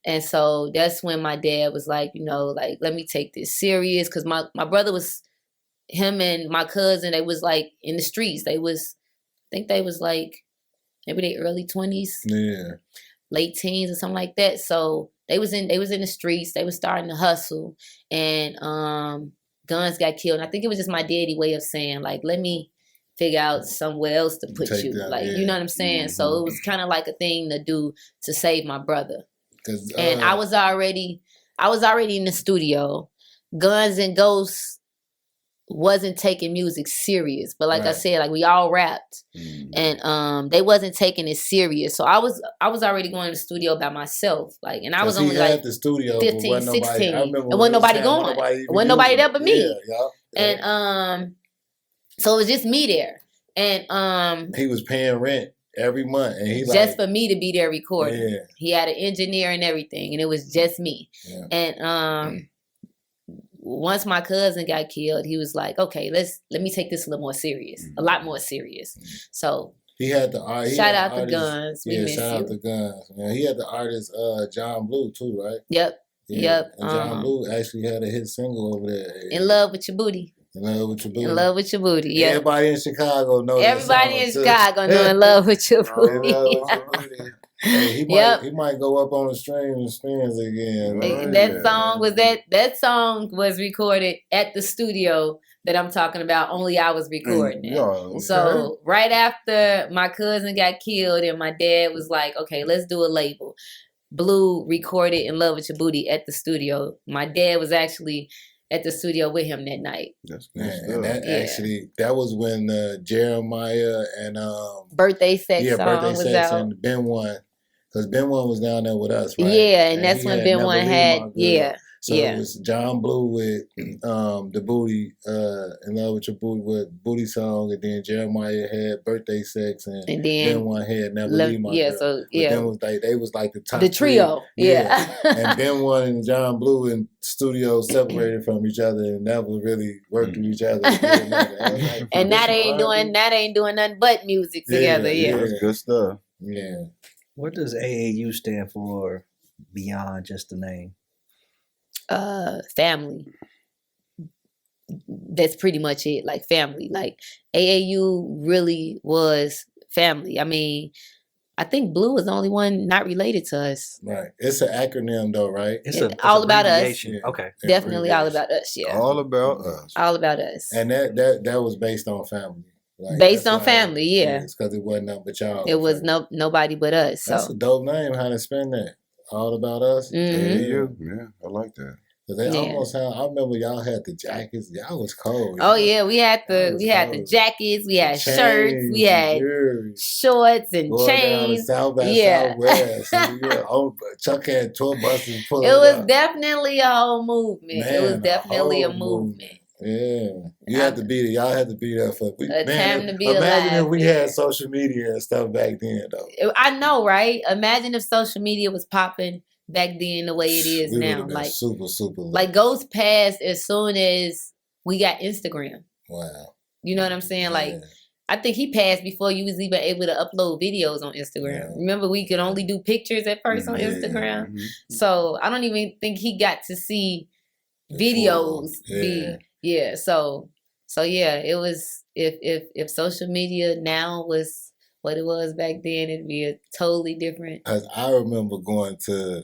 And so that's when my dad was like, like, let me take this serious, because my brother was, him and my cousin, they was like in the streets. I think they was like maybe they early 20s, Yeah. late teens or something like that. So they was in the streets. They was starting to hustle, and Guns got killed. And I think it was just my daddy way of saying, like, let me figure out somewhere else to put Take you. that, Like, yeah. you know what I'm saying? So it was kind of like a thing to do to save my brother. 'Cause, And I was already in the studio. Guns and Ghosts wasn't taking music serious, but like I Right. said, like we all rapped, Mhm. and they wasn't taking it serious. So I was already going to the studio by myself, like, and I was 'cause he only had like the studio, 15, but wasn't nobody, 16. I remember And when wasn't it was nobody time, going. even Wasn't nobody using there it. but me. Yeah. And so it was just me there, and He was paying rent every month, and he just like, for me to be there recording. yeah, He had an engineer and everything, and it was just me. yeah. And once my cousin got killed, he was like, "Okay, let me take this a little more serious, a lot more serious." So He had the art. shout out to Guns. We Yeah, miss shout you. out to Guns. Yeah, he had the artist John Blue too, right? Yep. Yeah. Yep, And John Blue actually had a hit single over there. In Love with Your Booty. In Love with Your Booty. In Love with Your Booty. Yeah. Everybody in Chicago knows that Everybody song, in too. Chicago know In Love with Your In Love Booty. with Your Booty. Hey, Yep. he might go up on the stream and spins again. Hey, Right? That song was recorded at the studio that I'm talking about. Only I was recording it. Yeah, okay. So right after my cousin got killed, and my dad was like, "Okay, let's do a label." Blue recorded In Love with Your Booty at the studio. My dad was actually at the studio with him that night. That's good Man, stuff. and that Yeah. actually, that was when Jeremiah and Birthday Sex song Birthday was Sex out. and Ben One, because Ben One was down there with us, right? Yeah, and that's he when had Ben Never One Leave had, My Girl. yeah. So Yeah. it was John Blue with the Booty, In Love with Your Booty with Booty Song, and then Jeremiah had Birthday Sex, and And Ben then One had Never Leave My yeah, Girl. so But yeah, then was like they was like the top the trio, three. yeah. And Ben One and John Blue in studio separated from each other and never really worked with each other. And now they ain't doing nothing but music together. Yeah, Yeah. That's good stuff. Yeah. What does AAU stand for beyond just the name? Family. That's pretty much it. Like family. Like AAU really was family. I mean, I think Blue was the only one not related to us. Right. It's an acronym though, right? It's all about us. abbreviation. Yeah. Okay. Definitely all about us. Yeah. All about us. All about us. And that was based on family. Like, Based that's on why- family, yeah. It's because it wasn't nothing but y'all. It was nobody but us. That's So a dope name. How to spend that? All about us. mhm. AAU. Yeah, I like that. Cause they almost had. I remember y'all had the jackets. Y'all was cold. Oh yeah, we had was the cold. jackets, we The had shirts, we chains, had jewelry. shorts and Going down to chains. South by Yeah. Southwest. Chuck had tour buses pulling It was up. definitely a whole movement. Man, it was definitely a whole movement. Yeah, you had to be there. Y'all had to be there for. A Man, time to be imagine alive. if we had social media and stuff back then, though. I know, right? Imagine if social media was popping back then the way it is We would now. have been Like super lit. like goes past as soon as we got Instagram. Wow. You know what I'm saying? Yeah. Like I think he passed before you was even able to upload videos on Instagram. Yeah. Remember, we could only do pictures at first on Instagram. Mhm. So I don't even think he got to see The videos full- be So yeah, it was if social media now was what it was back then, it'd be a totally different. Cause I remember going to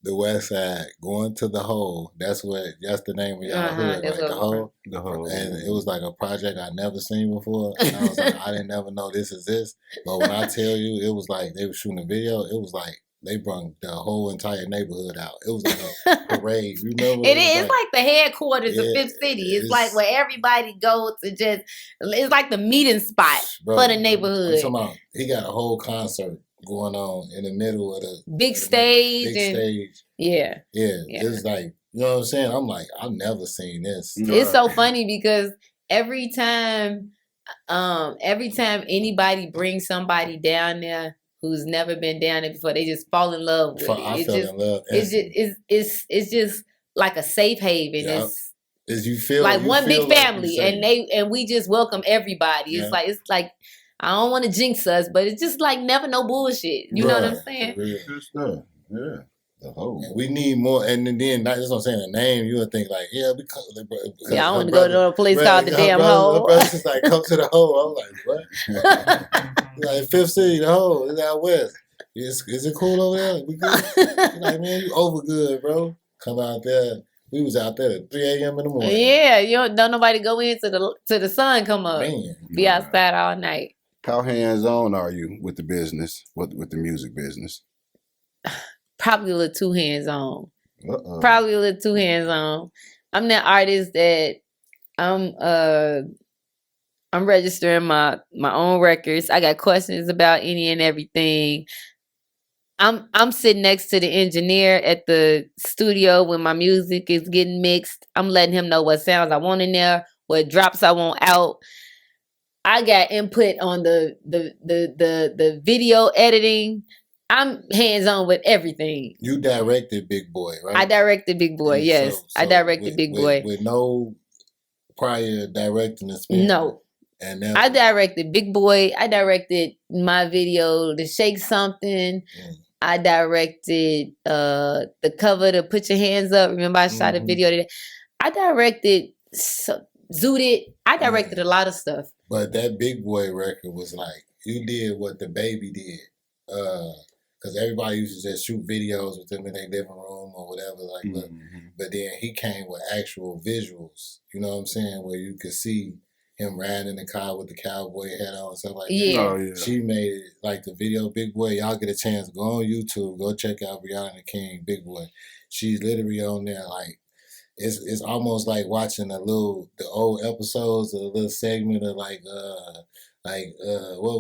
the West Side, going to the Hole. That's the name of y'all hood, that's right? what The I'm Hole. The whole, And it was like a project I never seen before. And I was like, I didn't never know this is this. But when I tell you, it was like they were shooting a video. It was like they brought the whole entire neighborhood out. It was like a parade. You remember? It is like the headquarters of Yeah, Fifth City. It's it's- like where everybody goes to just. It's like the meeting spot Bro, for the I'm neighborhood. talking about, he got a whole concert going on in the middle of the Big stage Big and stage. yeah. Yeah, Yeah. it's like, you know what I'm saying? I'm like, I've never seen this. It's so funny because every time anybody brings somebody down there who's never been down there before, they just fall in love with it. I fell in love. It's just like a safe haven. Yep. It's You feel like you one feel big like family, you safe. and we just welcome everybody. Yeah. It's like I don't want to jinx us, but it's just like never no bullshit. You know what I'm Bruh, saying? for real. Good stuff. Yeah. The whole. And we need more, and then that's what I'm saying. The name, you would think like, yeah, because Yeah, I her want to go to a place called the her damn brother- hole. Her brother's just like, come to the hole. I'm like, what? Like Fifth City, the hole, it's out west. Is it cool over there? We good? He's like, man, you over good, bro. Come out there. We was out there at 3 a.m. in the morning. Yeah, you don't nobody go in to the sun come up. Man. Be outside all night. How hands on are you with the business, with the music business? Probably a little too hands on. Uh-oh. Probably a little too hands on. I'm that artist that I'm registering my own records. I got questions about any and everything. I'm sitting next to the engineer at the studio when my music is getting mixed. I'm letting him know what sounds I want in there, what drops I want out. I got input on the video editing. I'm hands on with everything. You directed Big Boy, right? I directed Big Boy. And Yes, I directed with- Big Boy. with no prior directing experience. No, And then I directed Big Boy. I directed my video to Shake Something. I directed the cover to Put Your Hands Up. Remember I shot a video today. I directed Zooted. I directed a lot of stuff. But that Big Boy record was like, you did what the Baby did. Because everybody used to just shoot videos with them in their living room or whatever. Like, look. But then he came with actual visuals. You know what I'm saying? Where you could see him riding in the car with the cowboy hat on and stuff like that. Yeah. Oh, yeah. She made it like the video Big Boy. Y'all get a chance, go on YouTube, go check out Briana Nichole, Big Boy. She's literally on there like it's almost like watching the old episodes of a little segment of what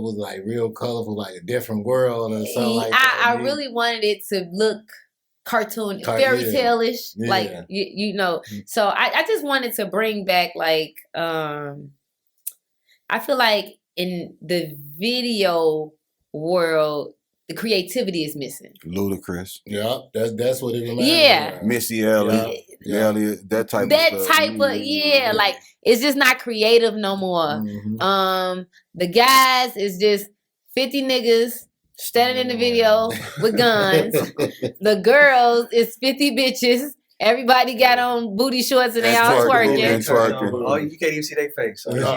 was like Real Colorful, like A Different World or something like that. I really wanted it to look cartoon, Yeah. fairy tale-ish, Yeah. like you know. So I just wanted to bring back like I feel like in the video world, the creativity is missing. Ludacris, Yeah, that's what it reminds Yeah. me of. Missy Elliott, Yeah. Elliott, that type That of stuff. type of like it's just not creative no more. Mhm. The guys is just 50 niggas standing in the video with guns. The girls is 50 bitches. Everybody got on booty shorts and they And all twerking. twerking. And twerking. Oh, you can't even see their face. So. Yeah.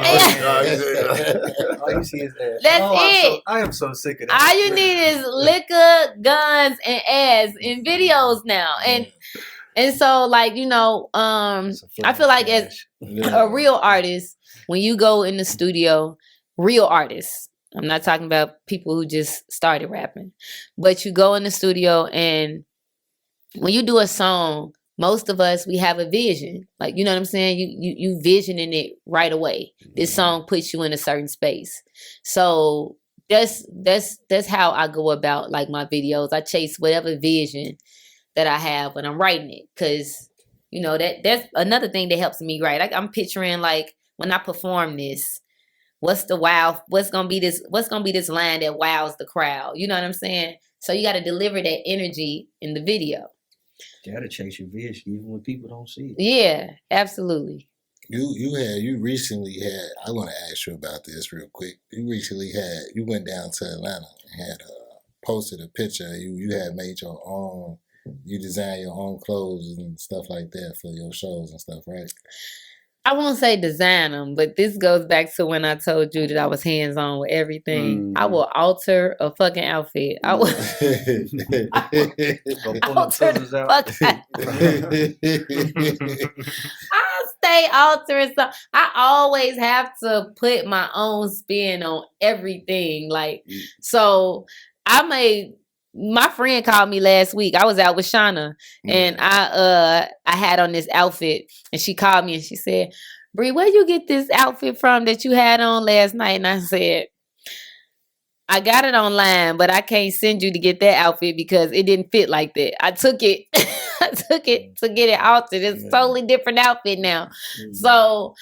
All you see is that. That's it. I am so sick of that. All you need is liquor, guns, and ass in videos now. And so like, you know, I feel like as a real artist, when you go in the studio, real artists, I'm not talking about people who just started rapping, but you go in the studio and when you do a song, most of us, we have a vision. Like, you know what I'm saying? You visioning it right away. This song puts you in a certain space. So that's how I go about like my videos. I chase whatever vision that I have when I'm writing it. Cause you know, that's another thing that helps me write. Like I'm picturing like when I perform this, what's gonna be this line that wows the crowd? You know what I'm saying? So you gotta deliver that energy in the video. You gotta chase your vision even when people don't see it. Yeah, absolutely. You recently had, I want to ask you about this real quick. You went down to Atlanta and had posted a picture. You had made your own, you designed your own clothes and stuff like that for your shows and stuff, right? I won't say design them, but this goes back to when I told you that I was hands-on with everything. I will alter a fucking outfit. I will alter the I'll stay altering stuff. I always have to put my own spin on everything. Like, so my friend called me last week. I was out with Shauna and I had on this outfit and she called me and she said, Bree, where you get this outfit from that you had on last night? And I said, I got it online, but I can't send you to get that outfit because it didn't fit like that. I took it to get it altered. It's a totally different outfit now. So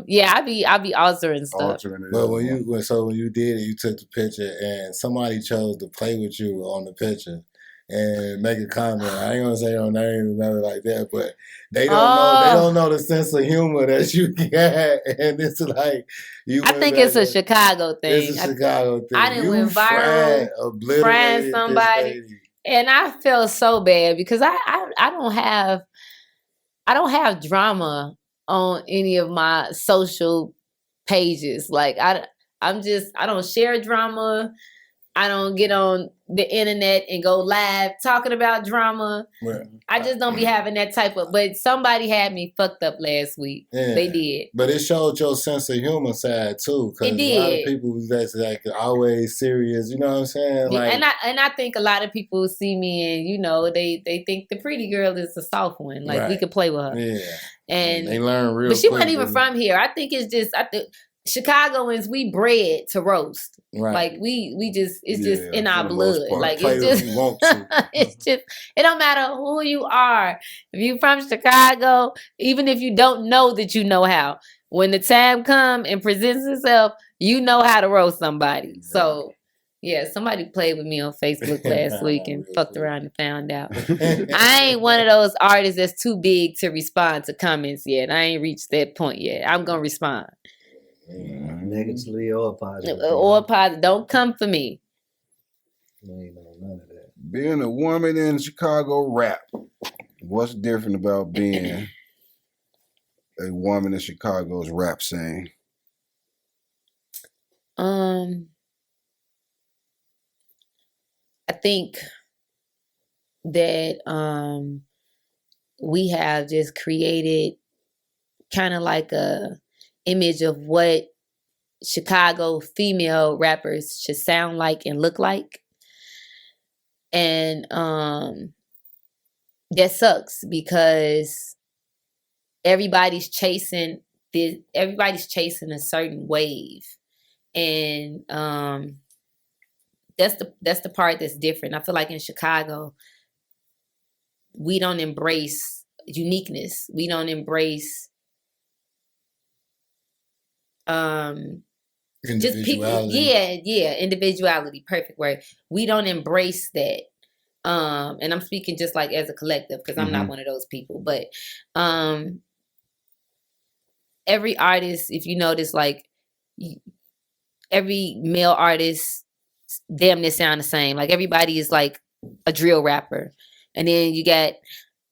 yeah, I be altering stuff. But when you did it, you took the picture and somebody chose to play with you on the picture and make a comment. I ain't gonna say your name, nothing like that, but they don't know the sense of humor that you got, and it's like you. I think it's a Chicago thing. It's a Chicago thing. I didn't went viral, friend somebody, and I felt so bad because I don't have drama on any of my social pages. Like I don't share drama. I don't get on the internet and go live talking about drama. Right. I just don't be having that type of, but somebody had me fucked up last week. Yeah. They did. But it showed your sense of humor side too. It did. A lot of people that's like always serious, you know what I'm saying? Like, and I think a lot of people see me and, you know, they think the pretty girl is the soft one. Like we could play with her. Yeah. And they learn real But she quick, wasn't even from here. I think it's just, Chicagoans, we bred to roast. Right. Like we just, it's just in our blood. Like it's just, it's just, it don't matter who you are. If you from Chicago, even if you don't know that you know how, when the time come and presents itself, you know how to roast somebody. Yeah. So yeah, somebody played with me on Facebook last week and fucked around and found out. I ain't one of those artists that's too big to respond to comments yet. I ain't reached that point yet. I'm gonna respond. Negatively or positive. Or positive. Don't come for me. Ain't know none of that. Being a woman in Chicago rap, what's different about being a woman in Chicago's rap scene? I think that we have just created kind of like a image of what Chicago female rappers should sound like and look like. And that sucks because everybody's chasing a certain wave. And that's the part that's different. I feel like in Chicago, we don't embrace uniqueness. We don't embrace just people, individuality, perfect word. We don't embrace that. And I'm speaking just like as a collective because I'm not one of those people. But every artist, if you notice, like every male artist damn near sound the same. Like everybody is like a drill rapper. And then you got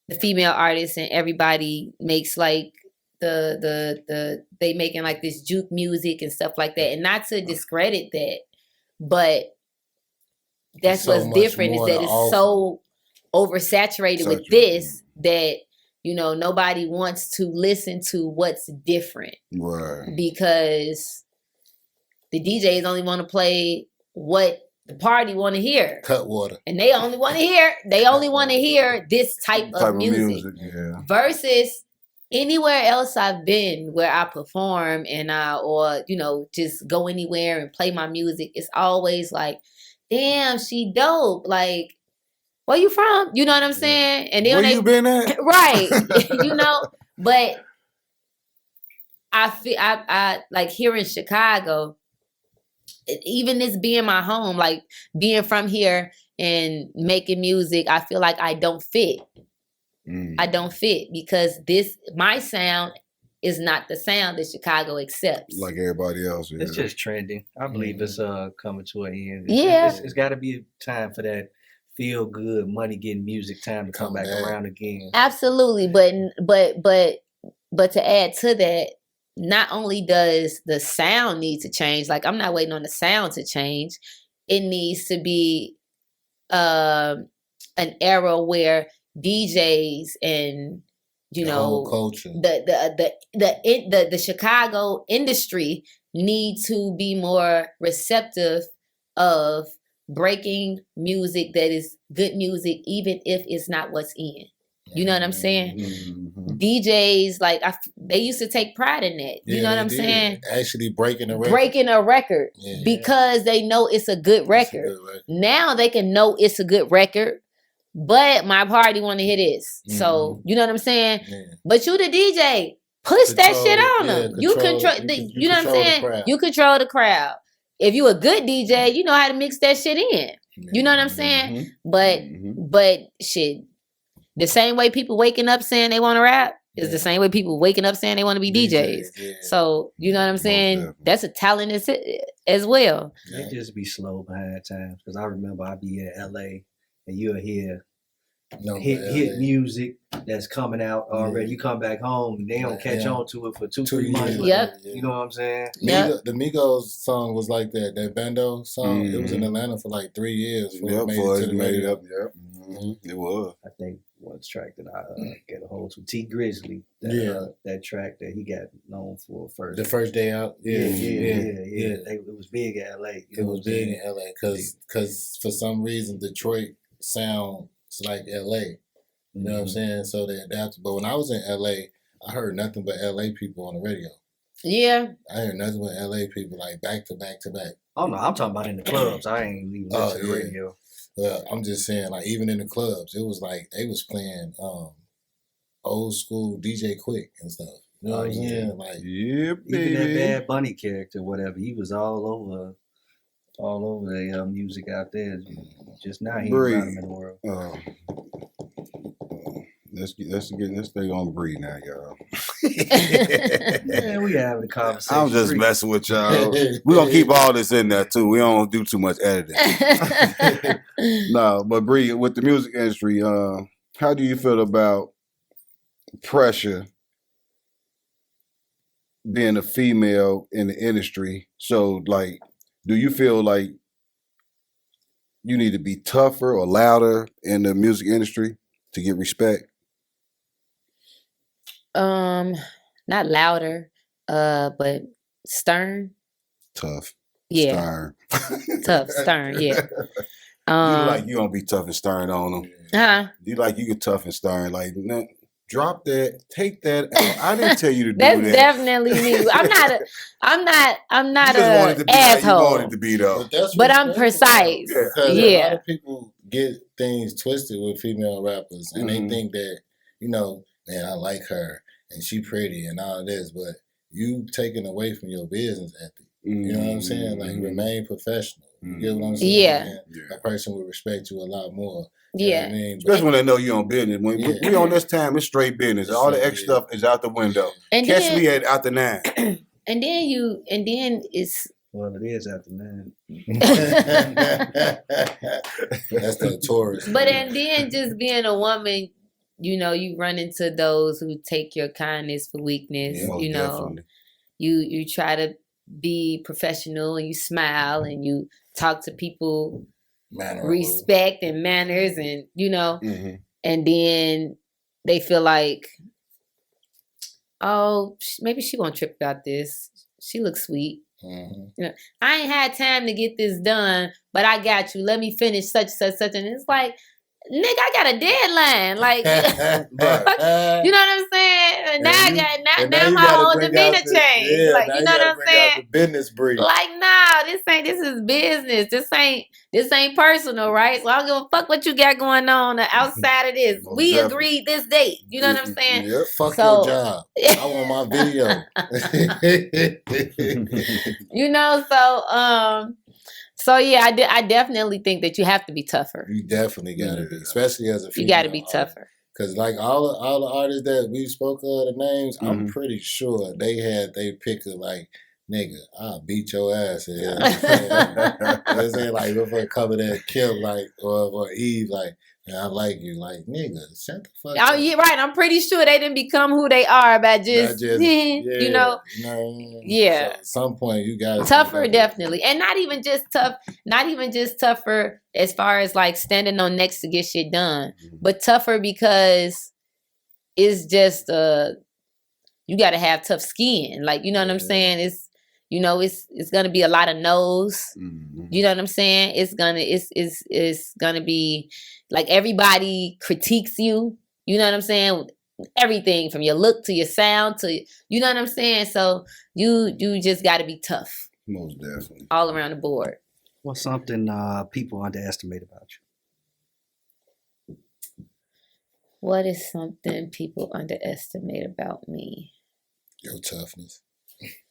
the female artists and everybody makes like they making like this juke music and stuff like that. And not to discredit that, but that's what's different is that it's so oversaturated with this that, you know, nobody wants to listen to what's different. Right. Because the DJs only want to play what the party want to hear. Cutwater. And they only want to hear this type of music. Yeah. Versus anywhere else I've been where I perform and or just go anywhere and play my music, it's always like, damn, she dope. Like, where you from? You know what I'm saying? And then where you been at? Right. But I feel I like here in Chicago, even this being my home, like being from here and making music, I feel like I don't fit. I don't fit because my sound is not the sound that Chicago accepts. Like everybody else. Yeah. It's just trending. I believe it's coming to an end. It's got to be a time for that feel good, money getting music time to come back around again. Absolutely, but to add to that, not only does the sound need to change, like I'm not waiting on the sound to change. It needs to be an era where DJs and culture, the Chicago industry need to be more receptive of breaking music that is good music, even if it's not what's in. You know what I'm saying? Mm-hmm. DJs, like, they used to take pride in that. You know what I'm saying? Actually breaking a record. Because they know it's a good record. Now they can know it's a good record, but my party want to hear this. Mm-hmm. So, you know what I'm saying? Yeah. But you the DJ, push that shit on them. You control, you know what I'm saying? You control the crowd. If you a good DJ, you know how to mix that shit in. You know what I'm saying? Mm-hmm. But shit, the same way people waking up saying they want to rap is the same way people waking up saying they want to be DJs. Yeah. So, you know what I'm saying? That's a talent as well. They just be slow behind times. Because I remember I be in LA and you'll hear hit music that's coming out already. Yeah. You come back home and they don't catch on to it for 2-3 months. Yep. You know what I'm saying? The Migos song was like that. That Bando song. Mm-hmm. It was in Atlanta for like 3 years before it made it up. Yep. Mm-hmm. It was. I think one track that I get a hold to, T Grizzly. That track that he got known for first. The first day out. Yeah. It was big in LA. It was big in LA because for some reason Detroit sounds like LA. You know what I'm saying? So they adapted. But when I was in LA, I heard nothing but LA people on the radio. Yeah. I heard nothing but LA people like back to back to back. Oh no, I'm talking about in the clubs. I ain't even listening to the radio. Well, I'm just saying, like, even in the clubs, it was like they was playing old school DJ Quick and stuff. You know what I'm saying? Like, yeah, even that Bad Bunny character, whatever, he was all over the music out there. Just now he ain't around him in the world. Let's stay on Bree now, y'all. Man, we having a conversation. I'm just messing with y'all. We're gonna keep all this in there too. We don't do too much editing. No, but Bree, with the music industry, how do you feel about pressure being a female in the industry? So, like, do you feel like you need to be tougher or louder in the music industry to get respect? Not louder, but stern. Tough. Yeah. Stern. Tough, stern, yeah. You don't be tough and stern on them. You get tough and stern. Like, drop that, take that out. I didn't tell you to do that. That's definitely me. I'm not an asshole. You wanted to be though. But I'm precise. Because a lot of people get things twisted with female rappers and they think that, man, I like her and she pretty and all this, but you taking away from your business ethic. You know what I'm saying? Like, remain professional. You get what I'm saying? Yeah. A person will respect you a lot more. You know what I mean? Especially when they know you on business. When we on this time, it's straight business. All the extra stuff is out the window. And catch me after 9. And then it's. Well, it is after 9. That's the tourist. But and then just being a woman, you run into those who take your kindness for weakness. Definitely. You try to be professional and you smile and you talk to people respect and manners and and then they feel like, oh, maybe she won't trip about this. She looks sweet. Mm-hmm. I ain't had time to get this done, but I got you. Let me finish such. And it's like, nigga, I got a deadline. Like, you know what I'm saying? And now I got now my whole demeanor changed. Yeah, like, now you know what I'm bring saying? out the business brief. Like, nah, this is business. This ain't personal, right? So I don't give a fuck what you got going on outside of this. Most We definitely. agreed this date. You know what I'm saying? Yep. Fuck So- your job. I want my video. You know, so yeah, I definitely think that you have to be tougher. You definitely gotta be, especially as a female. You got to be tougher. Because like all the artists that we spoke of, the names, I'm Mhm. pretty sure they pick a like, nigga, I'll beat your ass. You know what I'm saying? Like, if I cover that Kill, like, or Eve, like, man, I like you. Like, nigga, shut the fuck Oh, up. yeah, right. I'm pretty sure they didn't become who they are by just, Not you know. Yeah. So at some point, you gotta Tougher, definitely. And not even just tougher as far as like standing on necks to get shit done, but tougher because it's just, you got to have tough skin. Like, you know what I'm saying? It's, you know, it's going to be a lot of no's. You know what I'm saying? It's gonna be like everybody critiques you. You know what I'm saying? Everything from your look to your sound to, you know what I'm saying? So you just got to be tough Most definitely. all around the board. What's something people underestimate about you? What is something people underestimate about me? Your toughness.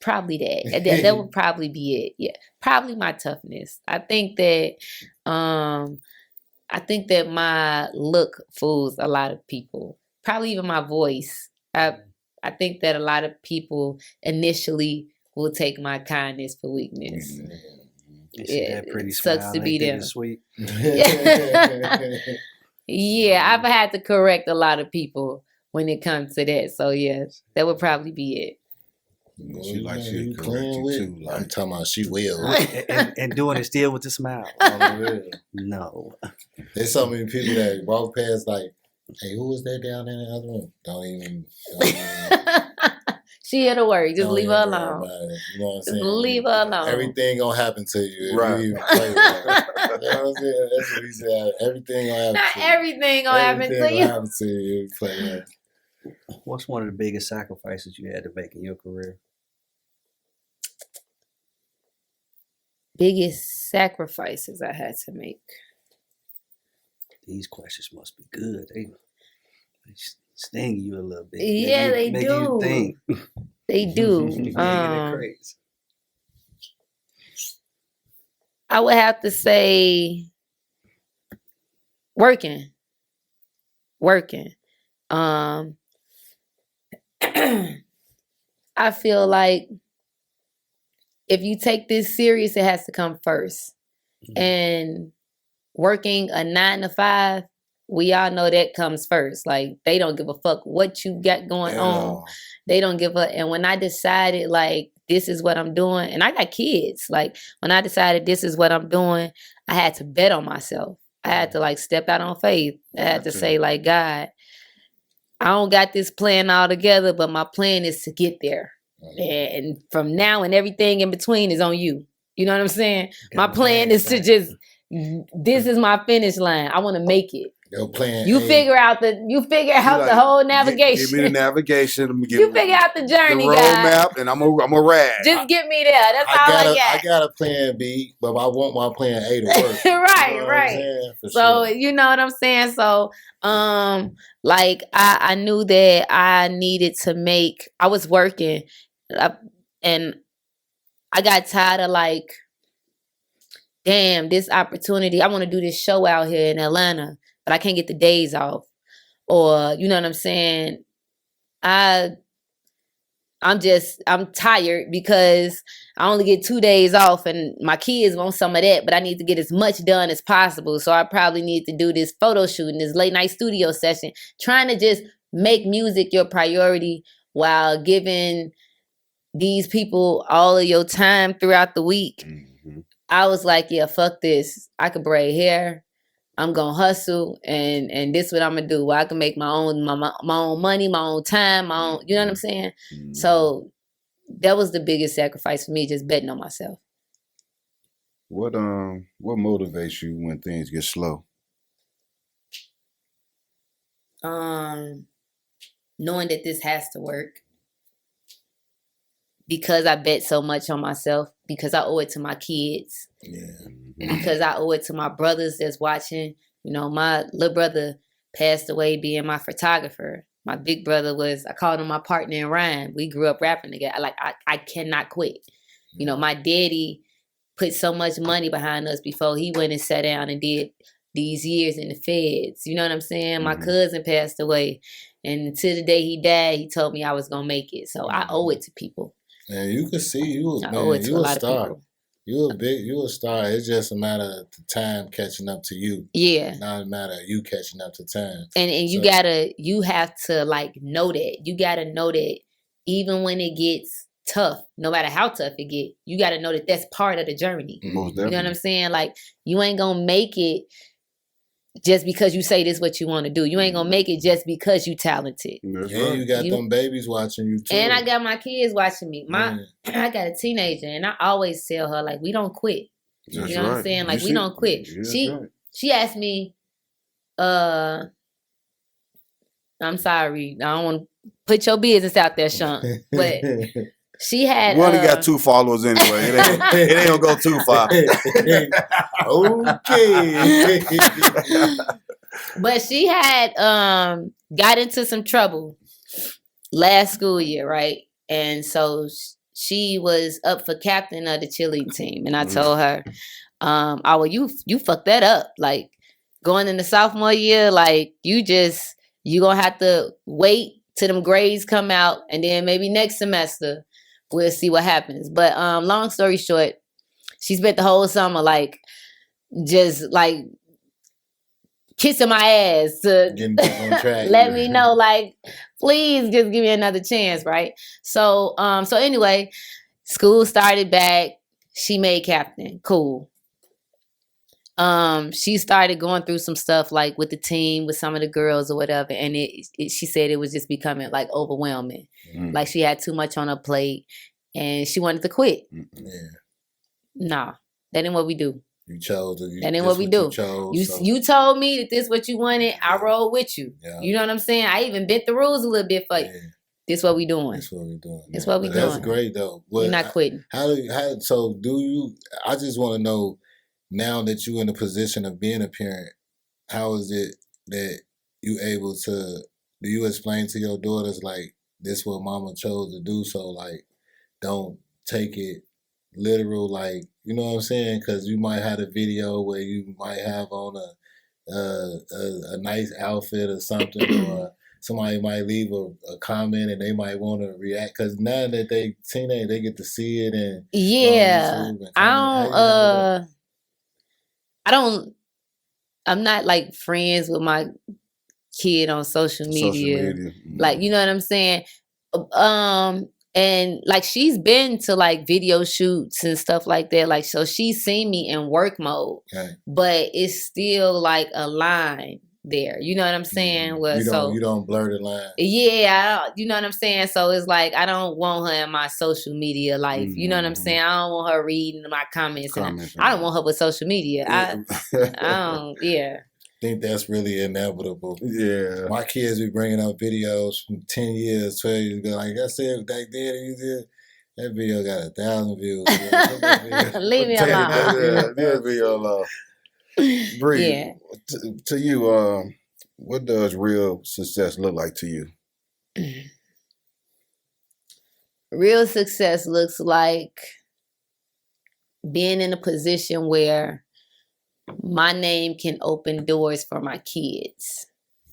Probably that would probably be it. Yeah, probably my toughness. I think that my look fools a lot of people. Probably even my voice. I think that a lot of people initially will take my kindness for weakness. That pretty it sucks smile, to be ain't that them. Sweet. Yeah, I've had to correct a lot of people when it comes to that. So yes, that would probably be it. She like you she'll correct playing you with? too. I'm Like, talking about she will. and doing it still with a smile. No. There's so many people that walk past like, hey, who was that down in the other room? Don't even She here to work. Just don't leave even her worry alone. about it. You know what I'm Just saying? leave her alone. Everything gonna happen to you if Right. you even play with her. You know what I'm saying? That's what he said. Everything gonna happen Not to you. everything gonna happen Everything to gonna you. happen to you if you play with her. What's one of the biggest sacrifices you had to make in your career? Biggest sacrifices I had to make. These questions must be good. They sting you a little bit. Yeah, they make do. You think. They do. Dig in the crates. I would have to say working. I feel like if you take this serious, it has to come first. And working a 9 to 5, we all know that comes first. Like, they don't give a fuck what you got going on. They don't give a. And when I decided, like, this is what I'm doing, and I got kids. Like, when I decided this is what I'm doing, I had to bet on myself. I had to, like, step out on faith. I had to say, like, God, I don't got this plan all together, but my plan is to get there. And from now and everything in between is on you. You know what I'm saying? My plan is to just, this is my finish line. I want to make it. Your plan. You figure out the whole navigation. Give me the navigation. You figure out the journey, the roadmap, and I'm a ride. Just get me there. That's all I got. I got a plan B, but I want my plan A to work. Right, you know right. So sure. You know what I'm saying? So, like I knew that I needed to make. I was working, and I got tired of like, damn, this opportunity. I want to do this show out here in Atlanta, but I can't get the days off. Or, you know what I'm saying? I'm tired because I only get 2 days off and my kids want some of that, but I need to get as much done as possible. So I probably need to do this photo shoot and this late night studio session, trying to just make music your priority while giving these people all of your time throughout the week. Mm-hmm. I was like, yeah, fuck this. I could braid hair. I'm gonna hustle, and this is what I'm gonna do. Where I can make my own money, my own time, my own. You know what I'm saying? Mm-hmm. So that was the biggest sacrifice for me, just betting on myself. What motivates you when things get slow? Knowing that this has to work. Because I bet so much on myself, because I owe it to my kids. Yeah. Because I owe it to my brothers that's watching. You know, my little brother passed away being my photographer. My big brother I called him my partner in rhyme. We grew up rapping together. I cannot quit. You know, my daddy put so much money behind us before he went and sat down and did these years in the feds. You know what I'm saying? My cousin passed away. And to the day he died, he told me I was going to make it. So I owe it to people. And you can see you I owe it to a lot of people. You a star. It's just a matter of the time catching up to you. Yeah. Not a matter of you catching up to time. And you have to like know that. You gotta know that even when it gets tough, no matter how tough it get, you gotta know that that's part of the journey. Most You know what definitely. I'm saying? Like you ain't gonna make it just because you say this is what you want to do. You ain't gonna make it just because you talented. That's Yeah, right. you got them babies watching you too. And I got my kids watching me. I got a teenager, and I always tell her like, we don't quit. That's You know what I'm right. saying? Like You we see- don't quit. Yeah, that's She right. she asked me, I'm sorry, I don't want to put your business out there, Sean, but she had. We only got 2 followers anyway. It ain't gonna go too far. Okay. But she had got into some trouble last school year, right? And so she was up for captain of the cheerleading team, and I told her, "Oh, well, you fucked that up. Like going into sophomore year, like you gonna have to wait till them grades come out, and then maybe next semester we'll see what happens." But long story short, she spent the whole summer like just like kissing my ass to Getting back on track. let me know, like, please just give me another chance, right? So anyway, school started back. She made captain. Cool. She started going through some stuff like with the team, with some of the girls or whatever, and she said it was just becoming like overwhelming. Like she had too much on her plate, and she wanted to quit. Yeah. Nah, that ain't what we do. You chose. That ain't what we do. You told me that this what you wanted. I rolled with you. Yeah. You know what I'm saying? I even bent the rules a little bit for you. Yeah. This what we doing. That's what we doing. That's what we doing. That's great though. You're not quitting. Do you? I just want to know now that you're in a position of being a parent. How is it that you able to? Do you explain to your daughters like this what Mama chose to do? So like, don't take it literal, like, you know what I'm saying? Because you might have a video where you might have on a nice outfit or something, or somebody might leave a comment and they might want to react. Because now that they teenage, they get to see it and yeah, I'm not like friends with my kid on social media. Like, you know what I'm saying? And like she's been to like video shoots and stuff like that. Like, so she's seen me in work mode, but it's still like a line there. You know what I'm saying? Well, you don't blur the line. Yeah, you know what I'm saying? So it's like, I don't want her in my social media life. You know what I'm saying? I don't want her reading my comments. I don't want her with social media. I don't, I think that's really inevitable. Yeah. My kids be bringing up videos from 10 years, 12 years ago. Like, I said back then, you did. That video got 1,000 views. Leave me alone. Leave me alone. Bree, to you, what does real success look like to you? Real success looks like being in a position where my name can open doors for my kids.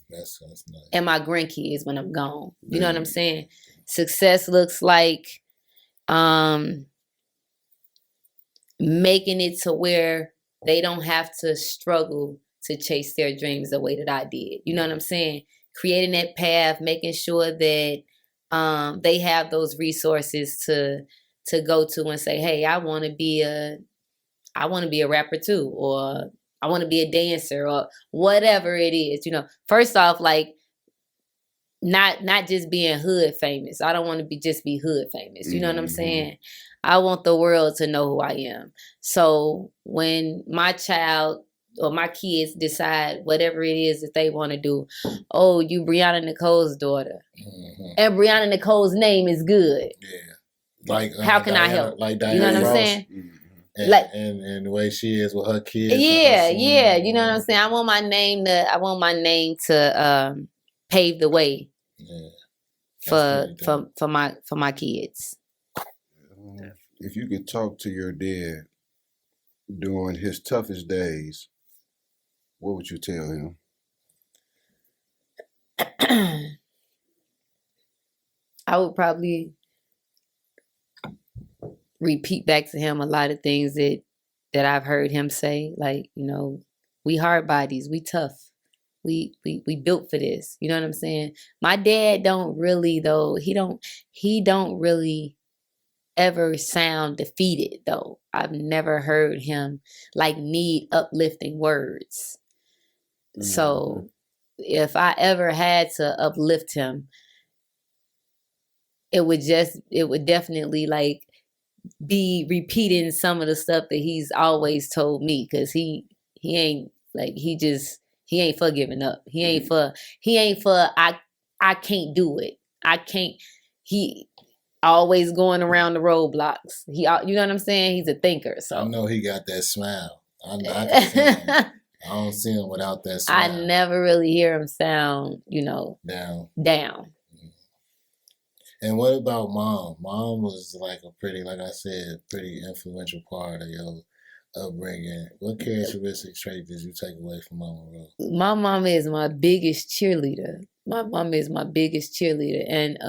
That's nice. And my grandkids when I'm gone. You know what I'm saying? Success looks like making it to where they don't have to struggle to chase their dreams the way that I did. You know what I'm saying? Creating that path, making sure that they have those resources to go to and say, hey, I want to be a rapper too, or I want to be a dancer, or whatever it is. You know, first off, like not just being hood famous. I don't want to be hood famous. You know what I'm saying? I want the world to know who I am. So when my child or my kids decide whatever it is that they want to do, oh, you Briana Nichole's daughter. And Briana Nichole's name is good. Yeah. Like how can I help? Like you know what I'm saying? And, like and the way she is with her kids. Yeah. You know what I'm saying? I want my name to pave the way for my kids. If you could talk to your dad during his toughest days, what would you tell him? I would probably repeat back to him a lot of things that I've heard him say. Like, you know, we hard bodies, we tough. We built for this. You know what I'm saying? My dad don't really though. He don't really ever sound defeated though. I've never heard him like need uplifting words. So if I ever had to uplift him, it would definitely like be repeating some of the stuff that he's always told me, because he ain't for giving up. He ain't for I can't do it. He always going around the roadblocks. You know what I'm saying? He's a thinker. So I know he got that smile. I can see him. I don't see him without that smile. I never really hear him sound, down. And what about mom? Mom was like pretty influential part of your upbringing. What characteristic trait did you take away from Mama Rose? My mama is my biggest cheerleader. And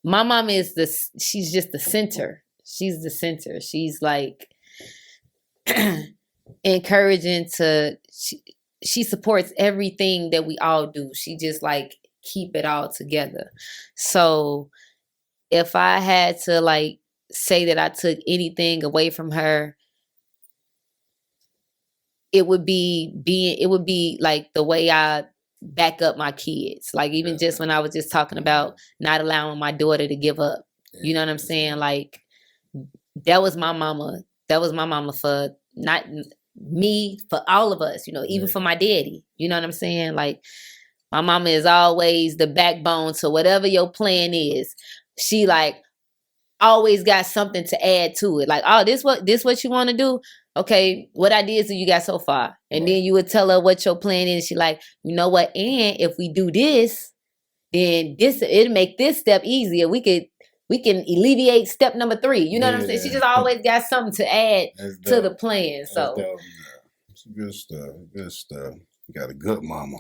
my mom she's just the center. She's the center. She's like encouraging she supports everything that we all do. She just like keep it all together. So if I had to like say that I took anything away from her, it would be like the way I back up my kids. Like even just when I was just talking about not allowing my daughter to give up. You know what I'm saying? Like that was my mama. That was my mama for not me, for all of us, even for my daddy. You know what I'm saying? Like my mama is always the backbone to whatever your plan is. She like always got something to add to it. Like, oh, this what you want to do? Okay, what ideas do you got so far? And then you would tell her what your plan is. She like, you know what? And if we do this, then it'll make this step easier. We can alleviate step number 3. You know what I'm saying? She just always got something to add to the plan. So it's good stuff. Good stuff. You got a good mama.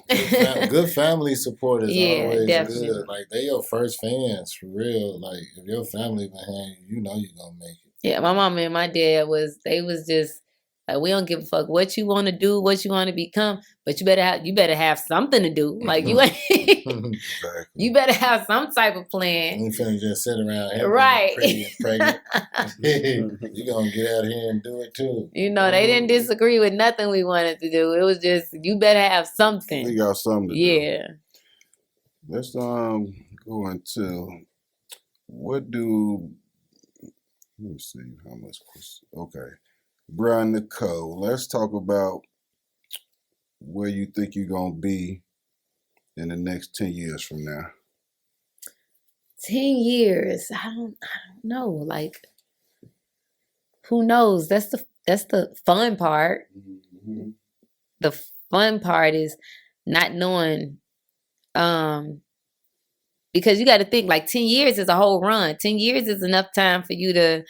Good family support is always definitely good. Like they your first fans for real. Like if your family behind you, you're gonna make it. Yeah, my mom and my dad was just like, we don't give a fuck what you want to do, what you want to become, but you better have something to do. Like you Exactly. You better have some type of plan. You ain't finna just sit around here right. pretty and pregnant. You gonna get out here and do it too. They didn't disagree with nothing we wanted to do. It was just, you better have something. We got something to do. Yeah. Let's go into let me see how much. Okay. Briana Nichole, let's talk about where you think you're going to be in the next 10 years from now. 10 years? I don't know. Like, who knows? That's the fun part. Mm-hmm. The fun part is not knowing, because you got to think like 10 years is a whole run. 10 years is enough time for you to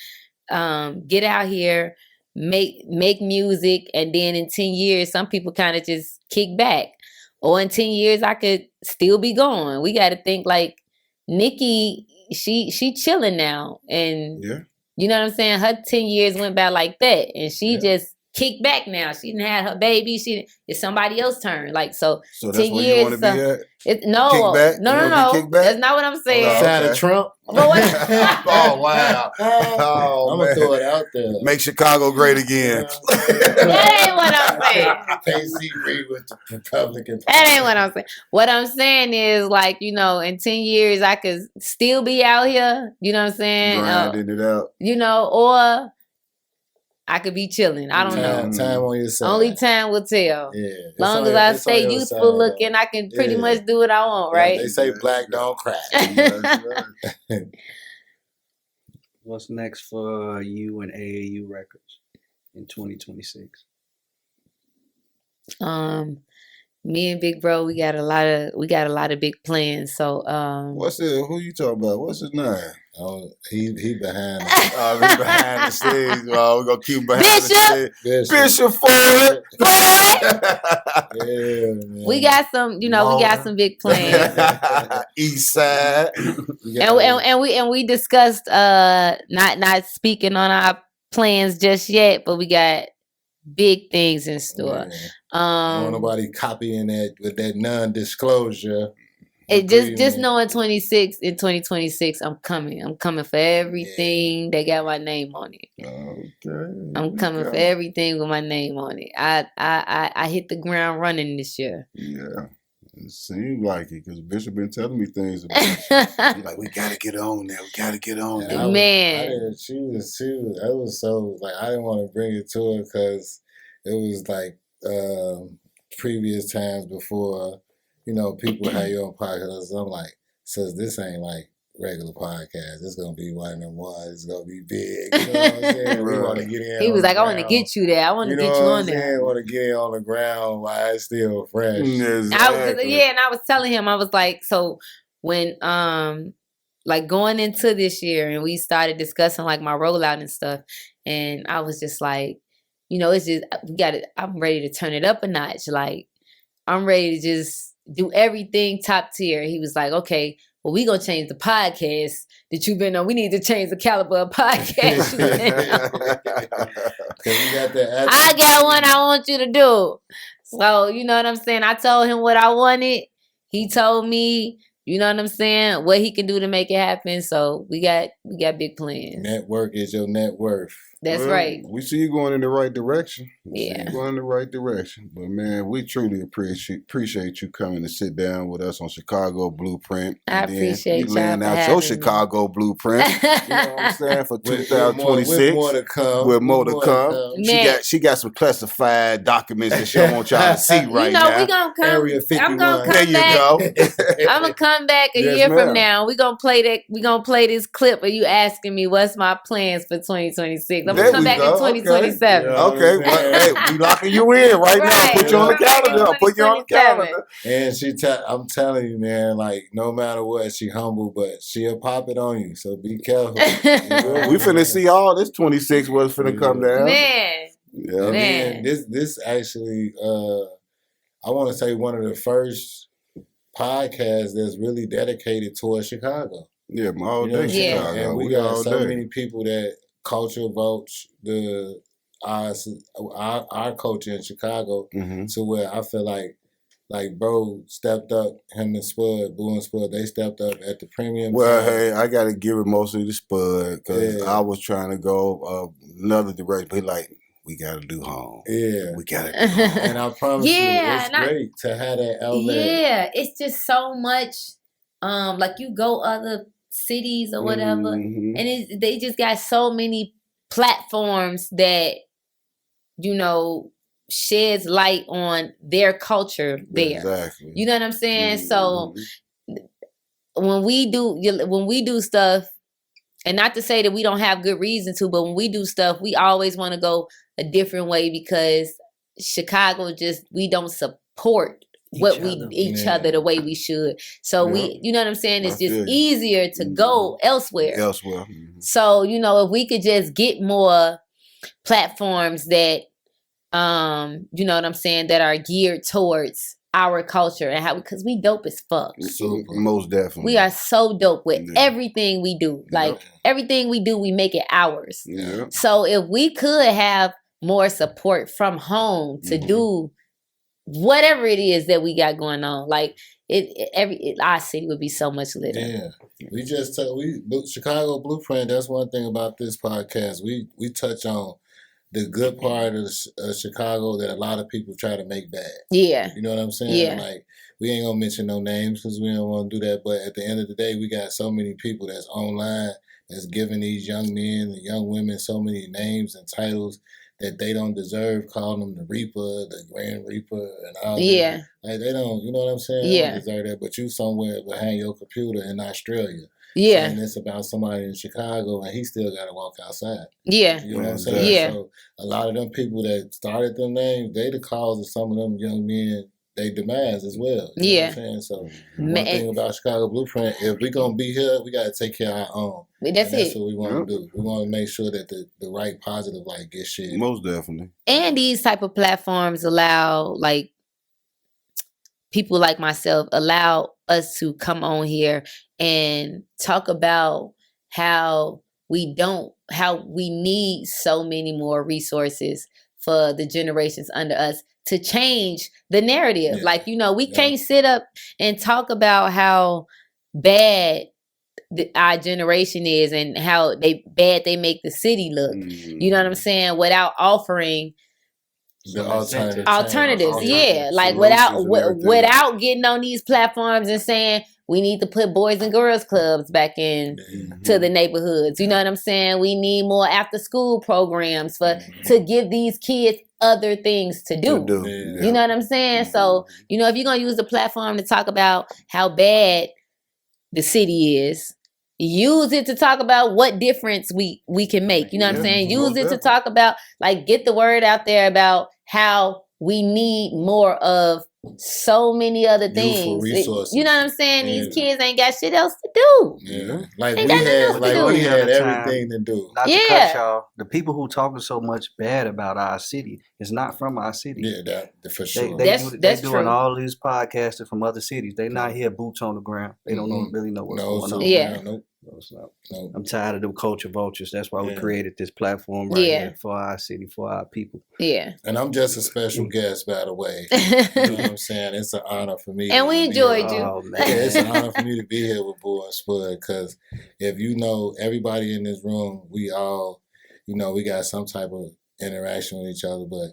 get out here, make music, and then in 10 years, some people kind of just kick back. Or in 10 years, I could still be going. We got to think like Nikki, she chilling now. And you know what I'm saying? Her 10 years went by like that. And she just kicked back now. She didn't have her baby. It's somebody else's turn. Like, so that's 10 where years. you want to be at? No. Kickback? No. You wanna get kickback? That's not what I'm saying. Oh, Side okay. of Trump. But what? Oh wow! Oh I'm man! gonna throw it out there. Make Chicago great again. That ain't what I'm saying. Pacey Reed with the Republican Party. That ain't what I'm saying. What I'm saying is, like, you know, in 10 years, I could still be out here. You know what I'm saying? Grinding it out. You know, or I could be chilling. I don't know. Time on your side. Only time will tell. Yeah. As long as I stay youthful looking, I can pretty much do what I want, right? They say black don't crack. That's right. What's next for you and AAU Records in 2026? Me and Big Bro, we got a lot of big plans. So What's it? Who you talking about? What's his name? Oh, he behind. He behind the scenes. Well, we're gonna keep him behind the scenes. Bishop. Bishop Ford. Yeah, man. we got some, you know, we got some big plans. East Side. And we discussed not speaking on our plans just yet, but we got big things in store. Don't nobody copying that with that non-disclosure. It just knowing 2026, I'm coming for everything that got my name on it. Okay. I'm coming for everything with my name on it. I hit the ground running this year. Yeah. It seemed like it because Bishop been telling me things about it. He's like, we gotta get on there. We gotta get on there. Man. She was. That was so like I didn't want to bring it to her because it was like previous times before. You know, people have your own podcast. I'm like, so this ain't like regular podcast. It's gonna be one of them ones. It's gonna be big. You know what I'm saying? We want to get in. He was like, I want to get you there. I want to get you on there. I want to get in on the ground while it's still fresh. Exactly. And I was telling him, I was like, so when like going into this year, and we started discussing like my rollout and stuff, and I was just like, you know, it's just I'm ready to turn it up a notch. Like I'm ready to just do everything top tier. He was like, okay, well, we gonna change the podcast that you've been on. We need to change the caliber of podcast you've been on. I got one I want you to do. So, you know what I'm saying? I told him what I wanted. He told me, you know what I'm saying, what he can do to make it happen. So we got big plans. Network is your net worth. That's right. We see you going in the right direction. Yeah. Going in the right direction. But man, we truly appreciate you coming to sit down with us on Chicago Blueprint. I appreciate you laying out your Chicago Blueprint. You know what I'm saying? For 2026. With more to come. With more to come. She got some classified documents that she don't want y'all to see right now. You know, we gonna come. Area 51. I'm gonna come there you back. go. I'm gonna come back a year from now. We gonna play that. We gonna play this clip of you asking me what's my plans for 2026. I'm gonna come back in 2027. Okay, well, hey, we locking you in right now. Put you on the calendar. I'll put you on the calendar. And I'm telling you, man, like no matter what, she humble, but she'll pop it on you. So be careful. We finna see all this 26 what's finna come down. Man. Yeah. Man. This actually, I want to say one of the first podcasts that's really dedicated towards Chicago. Yeah, all day Chicago. And we got so many people that culture votes our culture in Chicago to where I feel like bro stepped up, him and Spud, Boo and Spud, they stepped up at the premium. Well, hey, I got to give it mostly to Spud because I was trying to go another direction, but like, we got to do home. Yeah. We got to do home. And I promise you, it's great to have that outlet. Yeah, it's just so much, like you go other cities or whatever, and they just got so many platforms that, you know, sheds light on their culture there. Exactly. You know what I'm saying? So when we do stuff, and not to say that we don't have good reason to, but when we do stuff, we always want to go a different way because Chicago we don't support each other the way we should. So we, you know what I'm saying? It's just easier to go elsewhere. So, you know, if we could just get more platforms that, you know what I'm saying, that are geared towards our culture and how, because we dope as fuck. Super. Most definitely. We are so dope with everything we do. Like everything we do, we make it ours. Yeah. So if we could have more support from home to do whatever it is that we got going on, like our city would be so much litter. Yeah, we just Chicago Blueprint. That's one thing about this podcast. We touch on the good part of Chicago that a lot of people try to make bad. Yeah. You know what I'm saying? Yeah. Like, we ain't gonna mention no names because we don't want to do that. But at the end of the day, we got so many people that's online that's giving these young men and young women so many names and titles that they don't deserve, calling them the Reaper, the Grand Reaper, and all Yeah. that. Like, they don't, you know what I'm saying? They Yeah. don't deserve that. But you somewhere behind your computer in Australia. Yeah. And it's about somebody in Chicago and he still got to walk outside. Yeah. You know what I'm saying? Yeah. So a lot of them people that started them names, they the cause of some of them young men, they demise as well. You know what I'm saying? So one thing about Chicago Blueprint, if we gonna be here, we gotta take care of our own. That's what we want to do. We want to make sure that the right positive light gets shared. Most definitely. And these type of platforms allow like people like myself allow us to come on here and talk about how we need so many more resources for the generations under us to change the narrative. Yeah. Like, we can't sit up and talk about how bad our generation is and how they make the city look. Mm-hmm. You know what I'm saying? Without offering the alternatives, yeah. Like without getting on these platforms and saying we need to put boys and girls clubs back in to the neighborhoods. You know what I'm saying? We need more after school programs to give these kids other things to do. You know what I'm saying? So, if you're gonna use the platform to talk about how bad the city is, use it to talk about what difference we can make. You know what I'm saying? Use it to talk about, like, get the word out there about how we need more of so many other things. Resources. You know what I'm saying? These kids ain't got shit else to do. Yeah. Like we had everything to do. Not to cut y'all. The people who talking so much bad about our city is not from our city. Yeah, that for sure. They doing all these podcasters from other cities. They not here boots on the ground. They don't really know what's going on. Yeah. No. I'm tired of them culture vultures. That's why we created this platform here for our city, for our people. Yeah. And I'm just a special guest, by the way. You know what I'm saying? It's an honor for me. And we enjoyed you. Oh, man. Yeah, it's an honor for me to be here with Bull and Spud because if you know everybody in this room, we all, we got some type of interaction with each other, but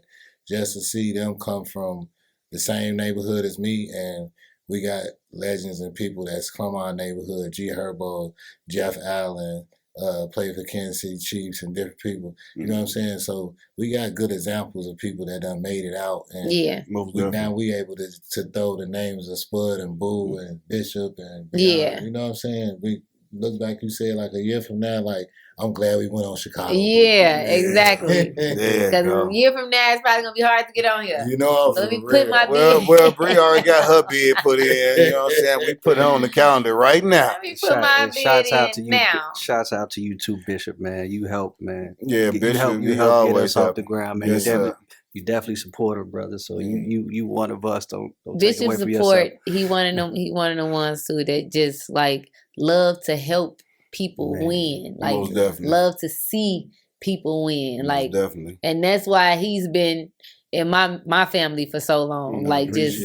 just to see them come from the same neighborhood as me, and we got legends and people that's from our neighborhood, G. Herbo, Jeff Allen, played for Kansas City Chiefs and different people. You know what I'm saying? So we got good examples of people that done made it out. And now we able to throw the names of Spud and Boo and Bishop and Briana. You know what I'm saying? We look back, you said like a year from now, like, I'm glad we went on Chicago. Yeah, exactly. Because a year from now, it's probably going to be hard to get on here. So let me put my bid. Well, Bree already got her bid put in. You know what I'm saying? We put it on the calendar right now. Let me put my bid in now. Shouts out to you too, Bishop, man. You help, man. Yeah, Bishop, you help get us off the ground, man. Yes, you definitely support her, brother. So you one of us. Don't Bishop take away from support. yourself. He one of the ones too that just like love to help people win. Like love to see people win. Like definitely. And that's why he's been in my family for so long. Like just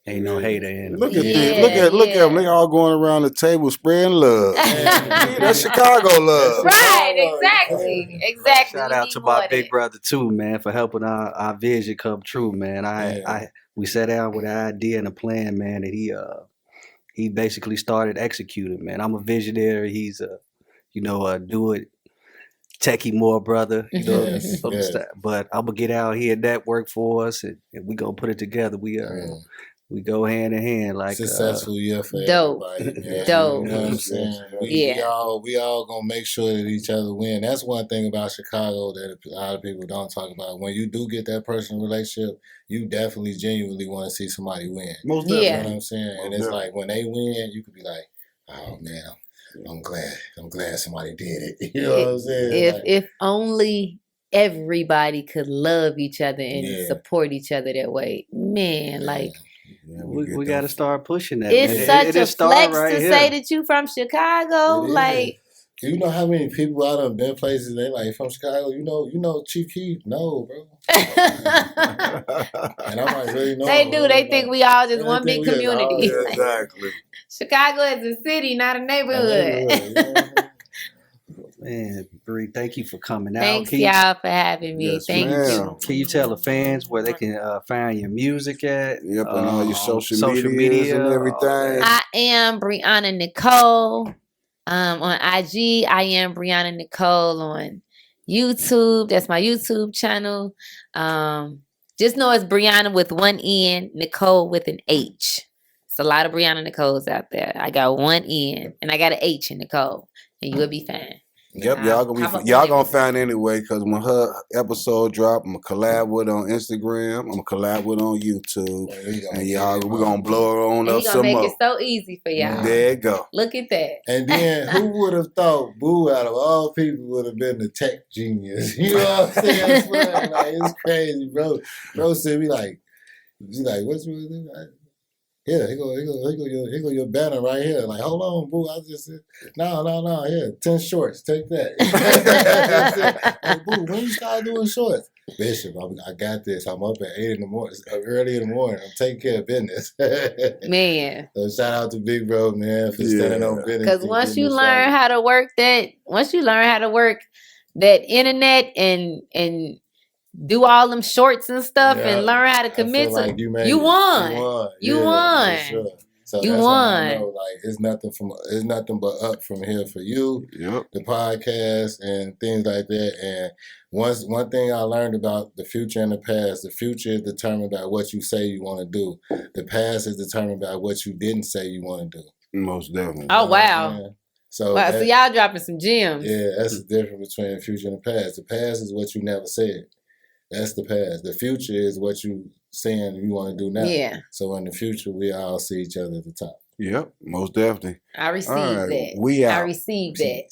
ain't no hater in him. Look at this. Look at them. They all going around the table spreading love. That's Chicago love. Right, exactly. Shout out to my big brother too, man, for helping our vision come true, man. We sat down with an idea and a plan, man, that he basically started executing, man. I'm a visionary. He's a, do it techie more brother. But I'm gonna get out here, network for us, and we gonna put it together. We go hand in hand, like successful year for dope. Everybody. Man. Dope. You know what I'm saying? We all gonna make sure that each other win. That's one thing about Chicago that a lot of people don't talk about. When you do get that personal relationship, you definitely genuinely want to see somebody win. Most definitely. You know what I'm saying? And it's like when they win, you could be like, oh man, I'm glad somebody did it. You know what I'm saying? If only everybody could love each other and support each other that way, man. Like. Yeah, we got to start pushing that. It's such a flex to say that you from Chicago. Like, You know how many people out of been places they like from Chicago? You know Chief Keef? No, bro. And I'm like, really? No. They do. They think we all just one big think we all- community. yeah, Exactly. Chicago is a city, not a neighborhood. Man, Bree, thank you for coming out. Thanks, y'all, for having me. Yes, Thank ma'am. you. Can you tell the fans where they can find your music at? Yep, and all your social social medias and all everything. that. I am Briana Nichole on IG. I am Briana Nichole on YouTube. That's my YouTube channel. Just know it's Briana with one N, Nichole with an H. It's a lot of Briana Nicholes out there. I got one N and I got an H in Nicole, and you will be fine. Yep, y'all gonna find anyway, because when her episode drop, I'm gonna collab with her on Instagram, I'm gonna collab with her on YouTube, and y'all, we're gonna blow her on And up he gonna some make more. it so easy for y'all. There you go. Look at that. And then who would have thought Boo out of all people would have been the tech genius? You know what I'm saying? I swear, like, it's crazy, bro. Bro said, he's like, what's with it? Yeah, here go your banner right here. Like, hold on, Boo. I just said, no, here, 10 shorts. Take that. Like, Boo, when you start doing shorts? Bishop, I got this. I'm up at 8 in the morning, early in the morning. I'm taking care of business. Man. So shout out to Big Bro, man, for standing on business. Because once you learn how to work that internet and do all them shorts and stuff and learn how to commit to, you won. You won. For sure. So you that's won. How I know, like, it's nothing but up from here for you, the podcast and things like that. And one thing I learned about the future and the past, the future is determined by what you say you want to do. The past is determined by what you didn't say you want to do. Most definitely. Oh, wow. So y'all dropping some gems. Yeah, that's the difference between the future and the past. The past is what you never said. That's the past. The future is what you saying you want to do now. Yeah. So in the future, we all see each other at the top. Yep, most definitely. I received that. We out. I received that.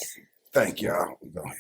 Thank y'all. Go ahead.